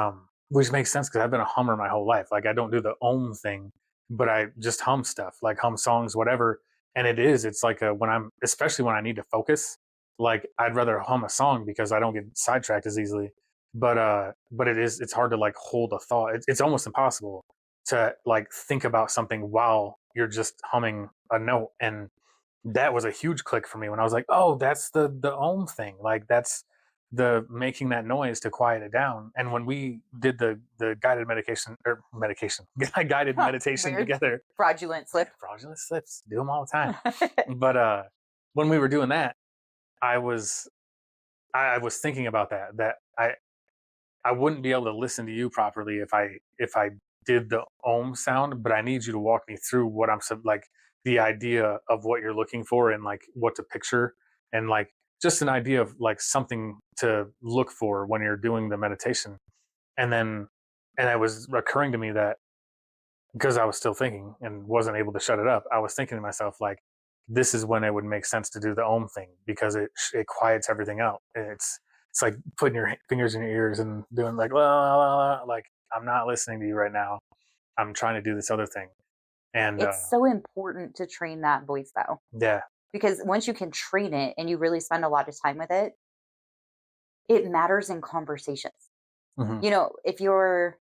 which makes sense because I've been a hummer my whole life. Like I don't do the ohm thing, but I just hum stuff, like hum songs, whatever. And it's like when I'm, especially when I need to focus, like I'd rather hum a song because I don't get sidetracked as easily. But it's hard to like hold a thought. It's almost impossible to like think about something while you're just humming a note. And that was a huge click for me when I was like, oh, that's the ohm thing. Like that's the making that noise to quiet it down. And when we did the guided medication guided meditation Weird. together, Fraudulent slip. fraudulent slips, do them all the time. But when we were doing that, I was I was thinking about that I wouldn't be able to listen to you properly if I did the ohm sound, but I need you to walk me through what like the idea of what you're looking for and like what to picture and like just an idea of like something to look for when you're doing the meditation. And then and it was occurring to me that because I was still thinking and wasn't able to shut it up, I was thinking to myself like this is when it would make sense to do the ohm thing because it quiets everything out. It's like putting your fingers in your ears and doing like, like I'm not listening to you right now. I'm trying to do this other thing. And It's so important to train that voice though, yeah. because once you can train it and you really spend a lot of time with it, it matters in conversations. Hmm. If you're,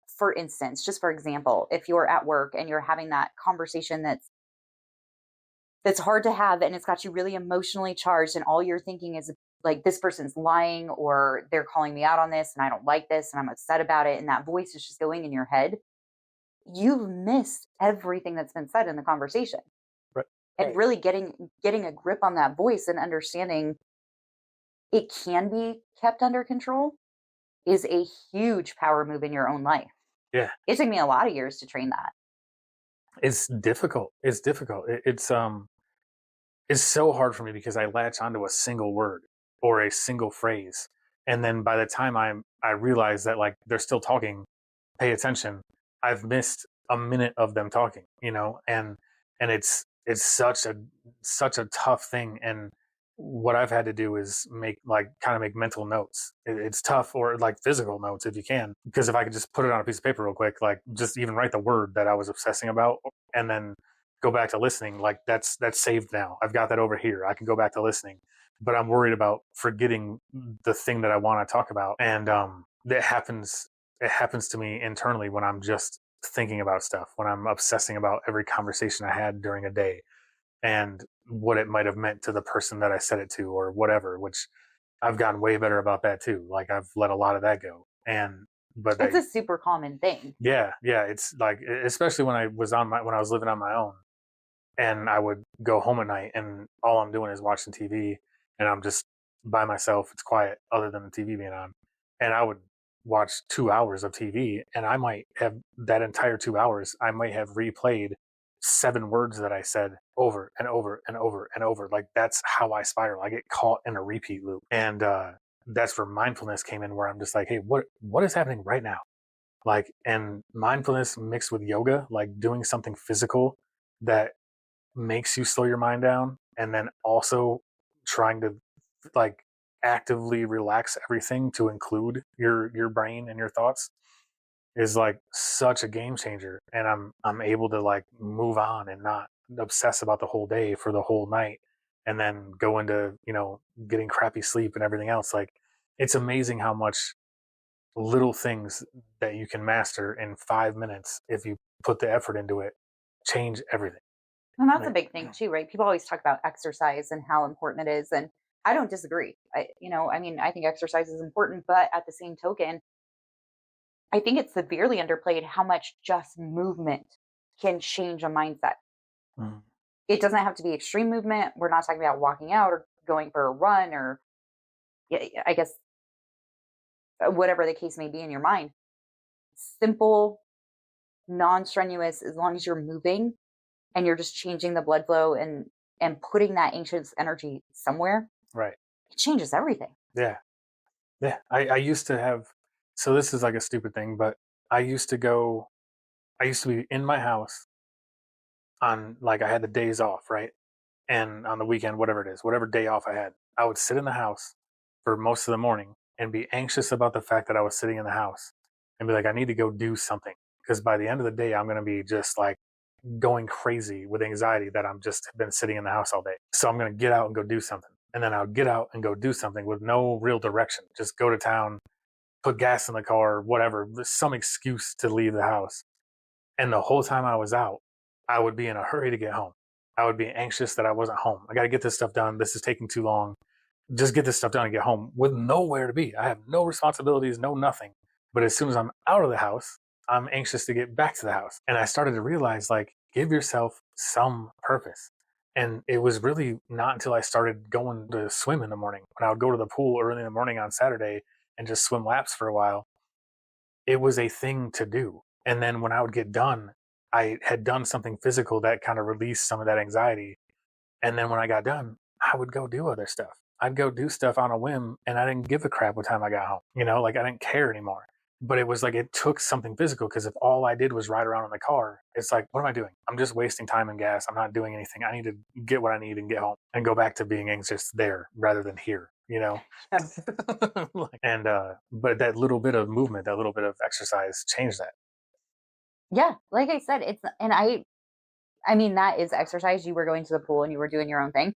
for instance, just for example, if you're at work and you're having that conversation that's hard to have and it's got you really emotionally charged and all you're thinking is like this person's lying or they're calling me out on this and I don't like this and I'm upset about it and that voice is just going in your head, you've missed everything that's been said in the conversation. Right. And really getting a grip on that voice and understanding it can be kept under control is a huge power move in your own life. Yeah. It took me a lot of years to train that. It's difficult. It's difficult. It's so hard for me because I latch onto a single word or a single phrase. And then by the time I realize that like they're still talking, pay attention, I've missed a minute of them talking, you know, and it's such a tough thing. And what I've had to do is make mental notes. It's tough, or like physical notes if you can, because if I could just put it on a piece of paper real quick, like just even write the word that I was obsessing about, and then go back to listening, like that's saved now. I've got that over here. I can go back to listening, but I'm worried about forgetting the thing that I want to talk about, and that happens. It happens to me internally when I'm just thinking about stuff, when I'm obsessing about every conversation I had during a day and what it might have meant to the person that I said it to or whatever, which I've gotten way better about that too. Like I've let a lot of that go. And but It's they a super common thing. yeah, it's like especially when I was living on my own and I would go home at night and all I'm doing is watching TV and I'm just by myself. It's quiet other than the TV being on. And I would watch 2 hours of TV and I might have that entire 2 hours, I might have replayed 7 words that I said over and over and over and over. Like that's how I spiral. I get caught in a repeat loop. And that's where mindfulness came in, where I'm just like, hey, what is happening right now? Like, and mindfulness mixed with yoga, like doing something physical that makes you slow your mind down, and then also trying to like actively relax everything to include your brain and your thoughts is like such a game changer. And I'm able to like move on and not obsess about the whole day for the whole night and then go into getting crappy sleep and everything else. Like it's amazing how much little things that you can master in 5 minutes, if you put the effort into it, change everything. And that's a Like, big thing too, right? People always talk about exercise and how important it is. And I don't disagree. I mean, I think exercise is important, but at the same token, I think it's severely underplayed how much just movement can change a mindset. mm, It doesn't have to be extreme movement. We're not talking about walking out or going for a run or, I guess, whatever the case may be in your mind. Simple, non strenuous, as long as you're moving and you're just changing the blood flow and putting that anxious energy somewhere, right. it changes everything. Yeah. Yeah. I used to have, so this is like a stupid thing, but I used to go, I used to be in my house on like, I had the days off, right? And on the weekend, whatever it is, whatever day off I had, I would sit in the house for most of the morning and be anxious about the fact that I was sitting in the house and be like, I need to go do something. Because by the end of the day, I'm going to be just like going crazy with anxiety that I'm just been sitting in the house all day. So I'm going to get out and go do something. And then I'll get out and go do something with no real direction. Just go to town, put gas in the car, whatever, some excuse to leave the house. And the whole time I was out, I would be in a hurry to get home. I would be anxious that I wasn't home. I got to get this stuff done. This is taking too long. Just get this stuff done and get home with nowhere to be. I have no responsibilities, no nothing. But as soon as I'm out of the house, I'm anxious to get back to the house. And I started to realize, like, give yourself some purpose. And it was really not until I started going to swim in the morning, when I would go to the pool early in the morning on Saturday and just swim laps for a while, it was a thing to do. And then when I would get done, I had done something physical that kind of released some of that anxiety. And then when I got done, I would go do other stuff. I'd go do stuff on a whim and I didn't give a crap what time I got home. Like I didn't care anymore. But it was like it took something physical, because if all I did was ride around in the car, it's like, what am I doing? I'm just wasting time and gas. I'm not doing anything. I need to get what I need and get home and go back to being anxious there rather than here. And but that little bit of movement, that little bit of exercise changed that. Yeah, like I said, I mean, that is exercise. You were going to the pool and you were doing your own thing.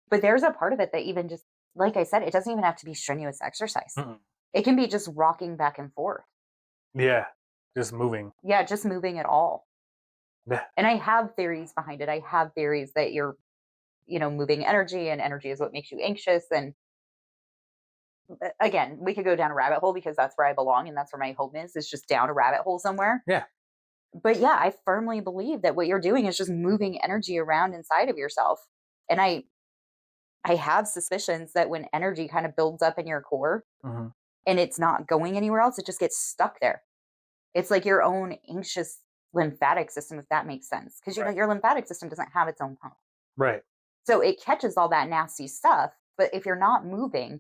But there's a part of it that even just, like I said, it doesn't even have to be strenuous exercise. Mm-mm. It can be just rocking back and forth. Yeah, just moving. Yeah, just moving at all. Yeah. And I have theories behind it. I have theories that you're, moving energy, and energy is what makes you anxious. And again, we could go down a rabbit hole, because that's where I belong and that's where my home is just down a rabbit hole somewhere. Yeah. But yeah, I firmly believe that what you're doing is just moving energy around inside of yourself. And I have suspicions that when energy kind of builds up in your core, Mm-hmm. and it's not going anywhere else, it just gets stuck there. It's like your own anxious lymphatic system, if that makes sense. Because Right. your lymphatic system doesn't have its own pump. Right. So it catches all that nasty stuff. But if you're not moving,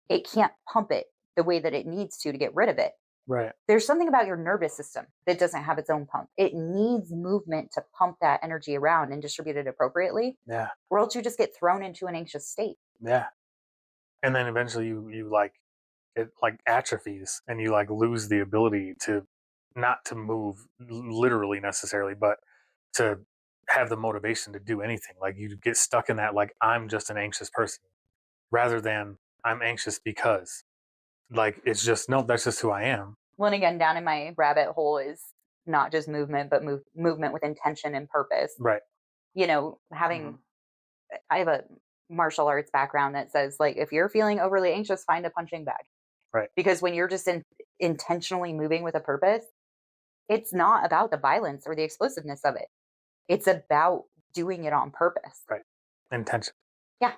it can't pump it the way that it needs to get rid of it. Right. There's something about your nervous system that doesn't have its own pump. It needs movement to pump that energy around and distribute it appropriately, Yeah. or else you just get thrown into an anxious state. Yeah. And then eventually you like, it like atrophies and you like lose the ability to, not to move literally necessarily, but to have the motivation to do anything. Like you get stuck in that, like, I'm just an anxious person, rather than I'm anxious because, like, it's just, no, that's just who I am. Well, and again, down in my rabbit hole is not just movement, but movement with intention and purpose. Right. You know, Mhm. I have a martial arts background that says, like, if you're feeling overly anxious, find a punching bag. Right. Because when you're just intentionally moving with a purpose, it's not about the violence or the explosiveness of it. It's about doing it on purpose. Right. Intention. Yeah.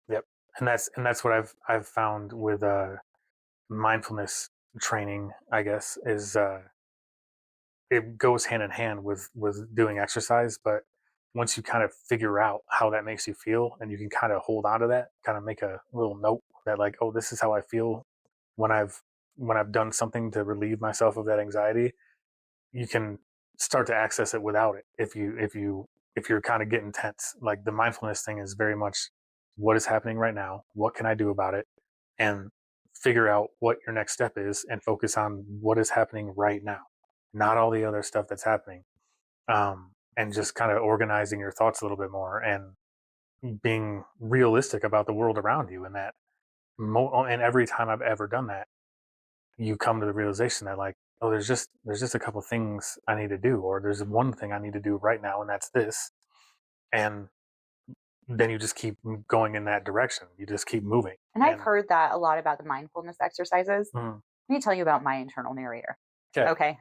Yep. And that's what I've found with mindfulness training, I guess, is it goes hand in hand with doing exercise. But once you kind of figure out how that makes you feel, and you can kind of hold on to that, kind of make a little note that, like, oh, this is how I feel when I've done something to relieve myself of that anxiety, you can start to access it without it. If you're kind of getting tense, like, the mindfulness thing is very much, what is happening right now, what can I do about it, and figure out what your next step is, and focus on what is happening right now, not all the other stuff that's happening. And just kind of organizing your thoughts a little bit more, and being realistic about the world around you. And that and every time I've ever done that, you come to the realization that, like, oh, there's just a couple things I need to do, or there's one thing I need to do right now, and that's this. And then you just keep going in that direction. You just keep moving. And I've heard that a lot about the mindfulness exercises. Mhm. Let me tell you about my internal narrator. Okay. Okay.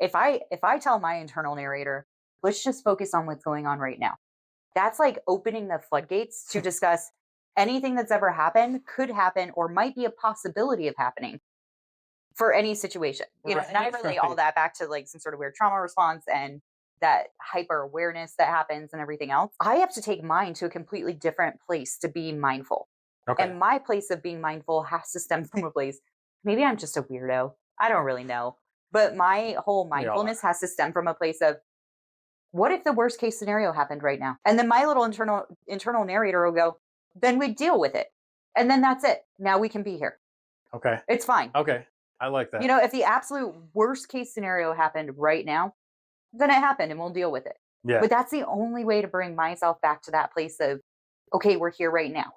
If I tell my internal narrator, let's just focus on what's going on right now. That's like opening the floodgates to discuss anything that's ever happened, could happen, or might be a possibility of happening for any situation. You know, and I relate all that back to like some sort of weird trauma response and that hyper awareness that happens and everything else. I have to take mine to a completely different place to be mindful. Okay. And my place of being mindful has to stem from a place. Maybe I'm just a weirdo. I don't really know. But my whole mindfulness has to stem from a place of, what if the worst case scenario happened right now? And then my little internal narrator will go, then we deal with it. And then that's it. Now we can be here. Okay. It's fine. Okay. I like that. You know, if the absolute worst case scenario happened right now, then it happened and we'll deal with it. Yeah. But that's the only way to bring myself back to that place of, okay, we're here right now.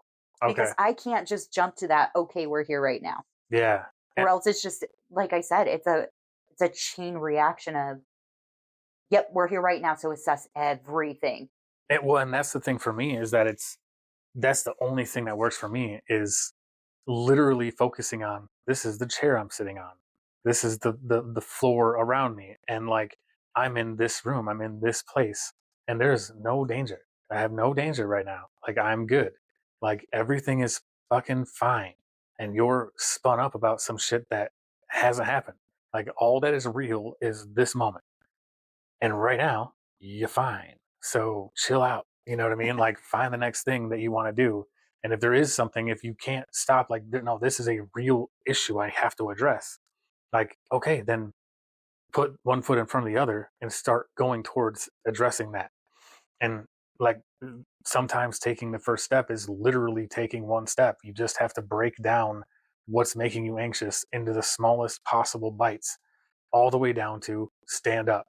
Because I can't just jump to that, okay, we're here right now. Yeah. Or else it's just, like I said, it's a chain reaction of, yep, we're here right now, so assess everything. And that's the thing for me, is that that's the only thing that works for me, is literally focusing on, this is the chair I'm sitting on, this is the floor around me, and, like, I'm in this room, I'm in this place, and there's no danger. I have no danger right now. Like, I'm good. Like, everything is fucking fine. And you're spun up about some shit that hasn't happened. Like, all that is real is this moment. And right now, you're fine. So chill out. You know what I mean? Like, find the next thing that you want to do. And if there is something, if you can't stop, like, no, this is a real issue I have to address. Like, okay, then put one foot in front of the other and start going towards addressing that. And, like, sometimes taking the first step is literally taking one step. You just have to break down what's making you anxious into the smallest possible bites, all the way down to stand up,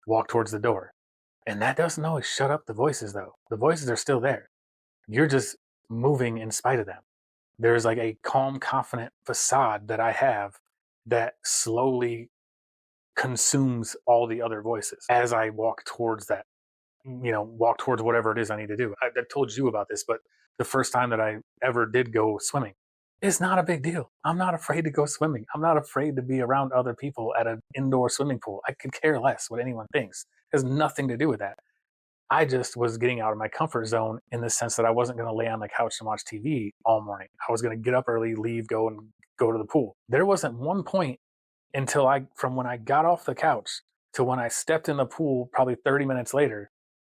walk towards the door. And that doesn't always shut up the voices, though. The voices are still there. You're just moving in spite of them. There's like a calm, confident facade that I have that slowly consumes all the other voices as I walk towards that, walk towards whatever it is I need to do. I told you about this, but the first time that I ever did go swimming, it's not a big deal. I'm not afraid to go swimming. I'm not afraid to be around other people at an indoor swimming pool. I could care less what anyone thinks. It has nothing to do with that. I just was getting out of my comfort zone, in the sense that I wasn't going to lay on the couch and watch TV all morning. I was going to get up early, leave, go to the pool. There wasn't one point from when I got off the couch to when I stepped in the pool, probably 30 minutes later,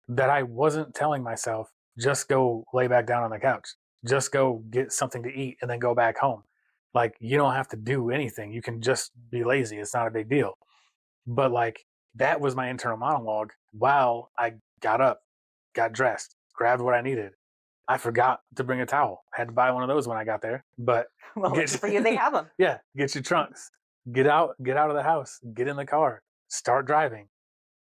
that I wasn't telling myself, just go lay back down on the couch. Just go get something to eat and then go back home. Like, you don't have to do anything. You can just be lazy. It's not a big deal. But like, that was my internal monologue while I got up, got dressed, grabbed what I needed. I forgot to bring a towel. I had to buy one of those when I got there. But Well, lucky for you, they have them. yeah, get your trunks, get out of the house, get in the car, start driving,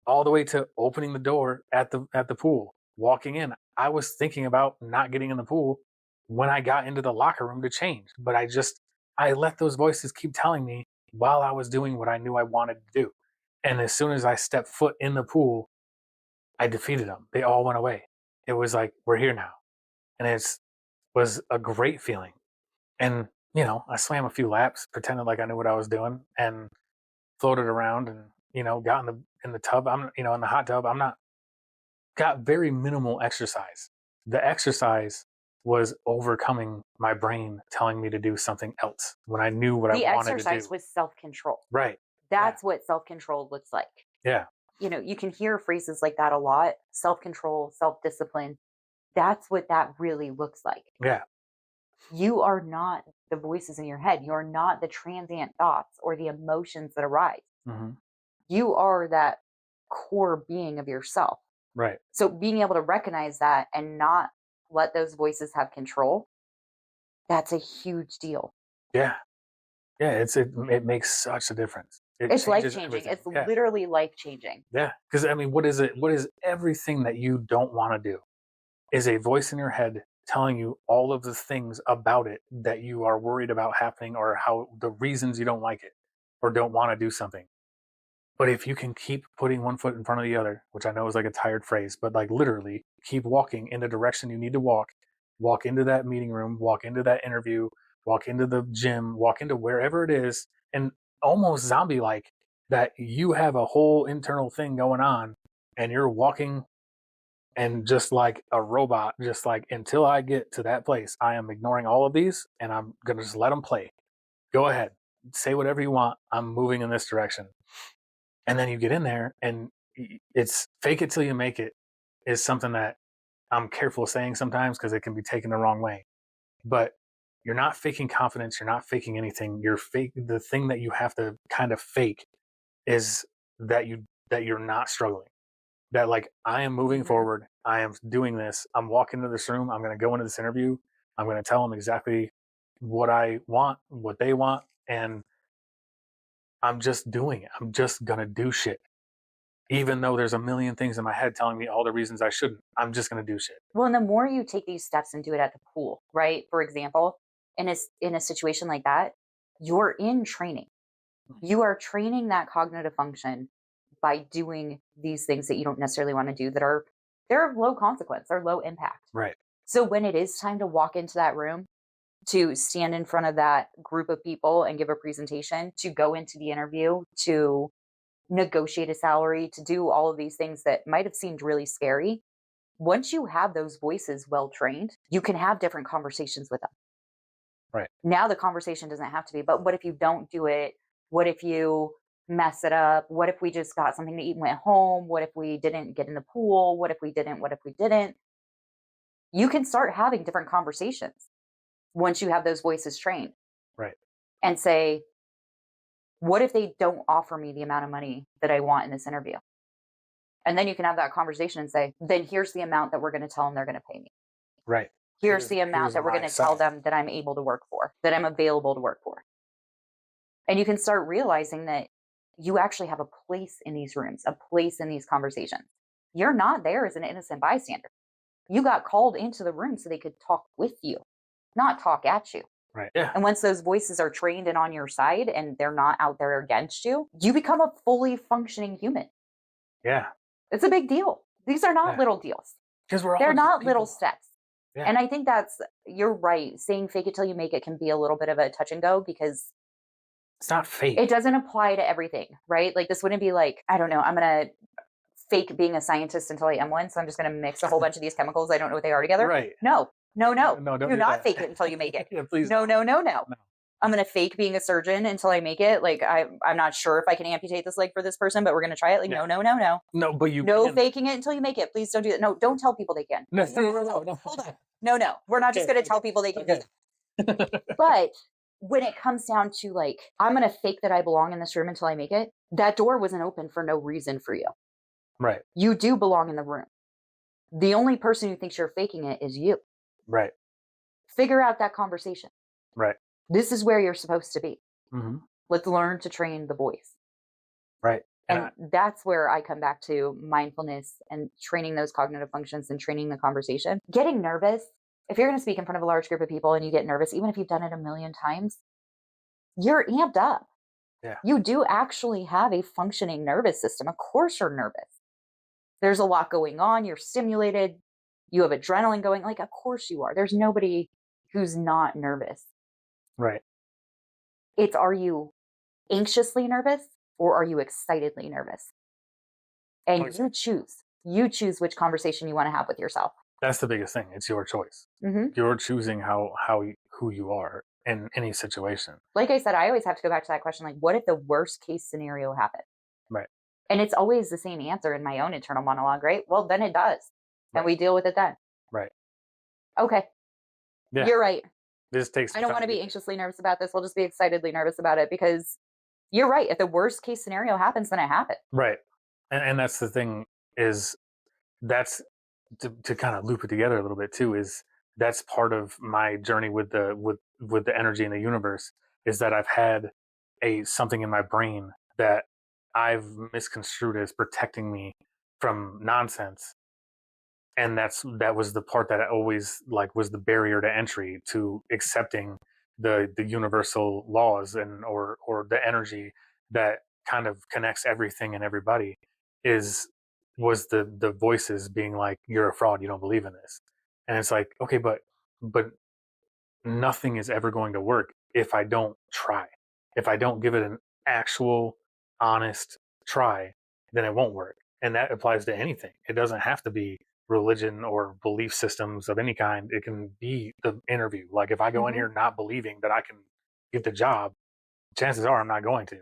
all the way to opening the door at the pool, walking in. I was thinking about not getting in the pool when I got into the locker room to change, but I let those voices keep telling me while I was doing what I knew I wanted to do. And as soon as I stepped foot in the pool, I defeated them. They all went away. It was like, we're here now. And it was a great feeling. And, I swam a few laps, pretended like I knew what I was doing, and floated around and, got in the tub. I'm, in the hot tub. Got very minimal exercise. The exercise was overcoming my brain telling me to do something else when I knew what I wanted to do. The exercise was self-control. Right. That's what self-control looks like. Yeah. You can hear phrases like that a lot. Self-control, self-discipline. That's what that really looks like. Yeah. You are not the voices in your head. You're not the transient thoughts or the emotions that arise. Mm-hmm. You are that core being of yourself. Right. So being able to recognize that and not let those voices have control, that's a huge deal. Yeah. Yeah. It makes such a difference. It's life-changing. It's literally life-changing. Yeah. Because, what is it? What is everything that you don't want to do? Is a voice in your head telling you all of the things about it that you are worried about happening, or how the reasons you don't like it or don't want to do something. But if you can keep putting one foot in front of the other, which I know is like a tired phrase, but like literally keep walking in the direction you need to walk into that meeting room, walk into that interview, walk into the gym, walk into wherever it is, and almost zombie like that, you have a whole internal thing going on and you're walking. And just like a robot, just like, until I get to that place, I am ignoring all of these and I'm going to just let them play. Go ahead. Say whatever you want. I'm moving in this direction. And then you get in there and it's fake it till you make it is something that I'm careful saying sometimes because it can be taken the wrong way. But you're not faking confidence. You're not faking anything. The thing that you have to kind of fake is that you're not struggling. That like, I am moving forward. I am doing this. I'm walking into this room. I'm going to go into this interview. I'm going to tell them exactly what I want, what they want. And I'm just doing it. I'm just going to do shit. Even though there's a million things in my head telling me all the reasons I shouldn't, I'm just going to do shit. Well, and the more you take these steps and do it at the pool, right? For example, in a situation like that, you're in training. You are training that cognitive function by doing these things that you don't necessarily want to do they're low consequence, they're low impact. Right. So when it is time to walk into that room, to stand in front of that group of people and give a presentation, to go into the interview, to negotiate a salary, to do all of these things that might have seemed really scary, once you have those voices well trained, you can have different conversations with them. Right. Now the conversation doesn't have to be, but what if you don't do it? What if you mess it up? What if we just got something to eat and went home? What if we didn't get in the pool? What if we didn't? You can start having different conversations once you have those voices trained. Right. And say, what if they don't offer me the amount of money that I want in this interview? And then you can have that conversation and say, then here's the amount that we're going to tell them they're going to pay me. Right. Here's the amount that we're going to tell them that I'm able to work for, that I'm available to work for. And you can start realizing that you actually have a place in these rooms, a place in these conversations. You're not there as an innocent bystander. You got called into the room so they could talk with you, not talk at you. Right. Yeah. And once those voices are trained and on your side and they're not out there against you, you become a fully functioning human. Yeah. It's a big deal. These are not little deals. Because they're not people. Little steps. Yeah. And I think you're right. Saying fake it till you make it can be a little bit of a touch and go because it's not fake. It doesn't apply to everything, right? Like this wouldn't be like, I don't know, I'm going to fake being a scientist until I am one. So I'm just going to mix a whole bunch of these chemicals. I don't know what they are together. Right. No, don't do not fake it until you make it. Yeah, please. No. I'm going to fake being a surgeon until I make it. Like I'm not sure if I can amputate this leg for this person, but we're going to try it. Like, no. No, but you No can. faking it until you make it. Please don't do that. No, don't tell people they can. No. Hold on. No. We're not just going to tell people they can do that. But when it comes down to like, I'm going to fake that I belong in this room until I make it, that door wasn't open for no reason for you. Right. You do belong in the room. The only person who thinks you're faking it is you. Right. Figure out that conversation. Right. This is where you're supposed to be. Mm-hmm. Let's learn to train the voice. Right. And that's where I come back to mindfulness and training those cognitive functions and training the conversation. Getting nervous. If you're going to speak in front of a large group of people and you get nervous, even if you've done it a million times, you're amped up. Yeah. You do actually have a functioning nervous system. Of course you're nervous. There's a lot going on. You're stimulated. You have adrenaline going. Like, of course you are. There's nobody who's not nervous. Right. It's, are you anxiously nervous or are you excitedly nervous? And you choose. You choose which conversation you want to have with yourself. That's the biggest thing. It's your choice. Mm-hmm. You're choosing who you are in any situation. Like I said, I always have to go back to that question. Like, what if the worst case scenario happened? Right. And it's always the same answer in my own internal monologue, right? Well, then it does. Right. And we deal with it then. Right. Okay. Yeah. You're right. This takes. I don't want to be anxiously nervous about this. We'll just be excitedly nervous about it because you're right. If the worst case scenario happens, then it happened. Right. And that's the thing is that's to kind of loop it together a little bit too, is that's part of my journey with the energy in the universe, is that I've had something in my brain that I've misconstrued as protecting me from nonsense. And that was the part that I always like was the barrier to entry to accepting the universal laws or the energy that kind of connects everything and everybody was the voices being like, you're a fraud, you don't believe in this. And it's like, okay, but nothing is ever going to work if I don't try. If I don't give it an actual honest try, then it won't work. And that applies to anything. It doesn't have to be religion or belief systems of any kind. It can be the interview. Like if I go in here not believing that I can get the job, chances are I'm not going to.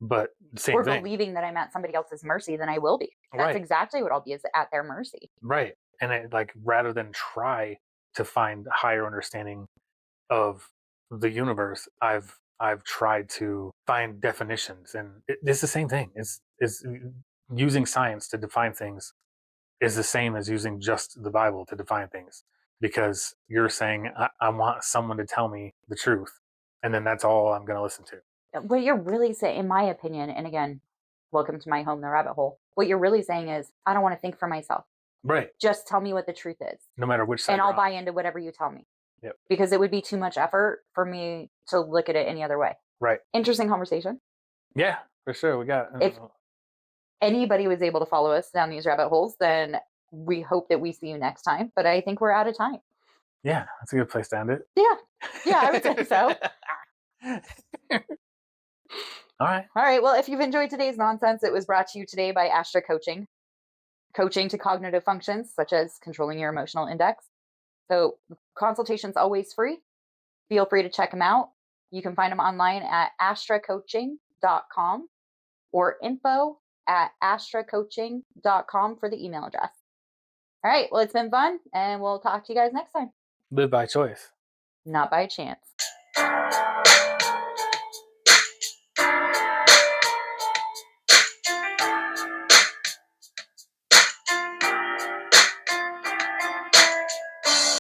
But same thing. Or believing that I'm at somebody else's mercy, then I will be. That's exactly what I'll be, is at their mercy. Right. And it, like, rather than try to find higher understanding of the universe, I've tried to find definitions, and it's the same thing. It's using science to define things is the same as using just the Bible to define things, because you're saying I want someone to tell me the truth, and then that's all I'm going to listen to. What you're really saying, in my opinion, and again, welcome to my home, the rabbit hole. What you're really saying is, I don't want to think for myself. Right. Just tell me what the truth is. No matter which side. And I'll buy into whatever you tell me. Yep. Because it would be too much effort for me to look at it any other way. Right. Interesting conversation. Yeah, for sure. We got. If anybody was able to follow us down these rabbit holes, then we hope that we see you next time. But I think we're out of time. Yeah, that's a good place to end it. Yeah, I would say so. All right. Well, if you've enjoyed today's nonsense, it was brought to you today by Astra Coaching. Coaching to cognitive functions, such as controlling your emotional index. So consultation's always free. Feel free to check them out. You can find them online at astracoaching.com or info@astracoaching.com for the email address. All right. Well, it's been fun, and we'll talk to you guys next time. Live by choice. Not by chance.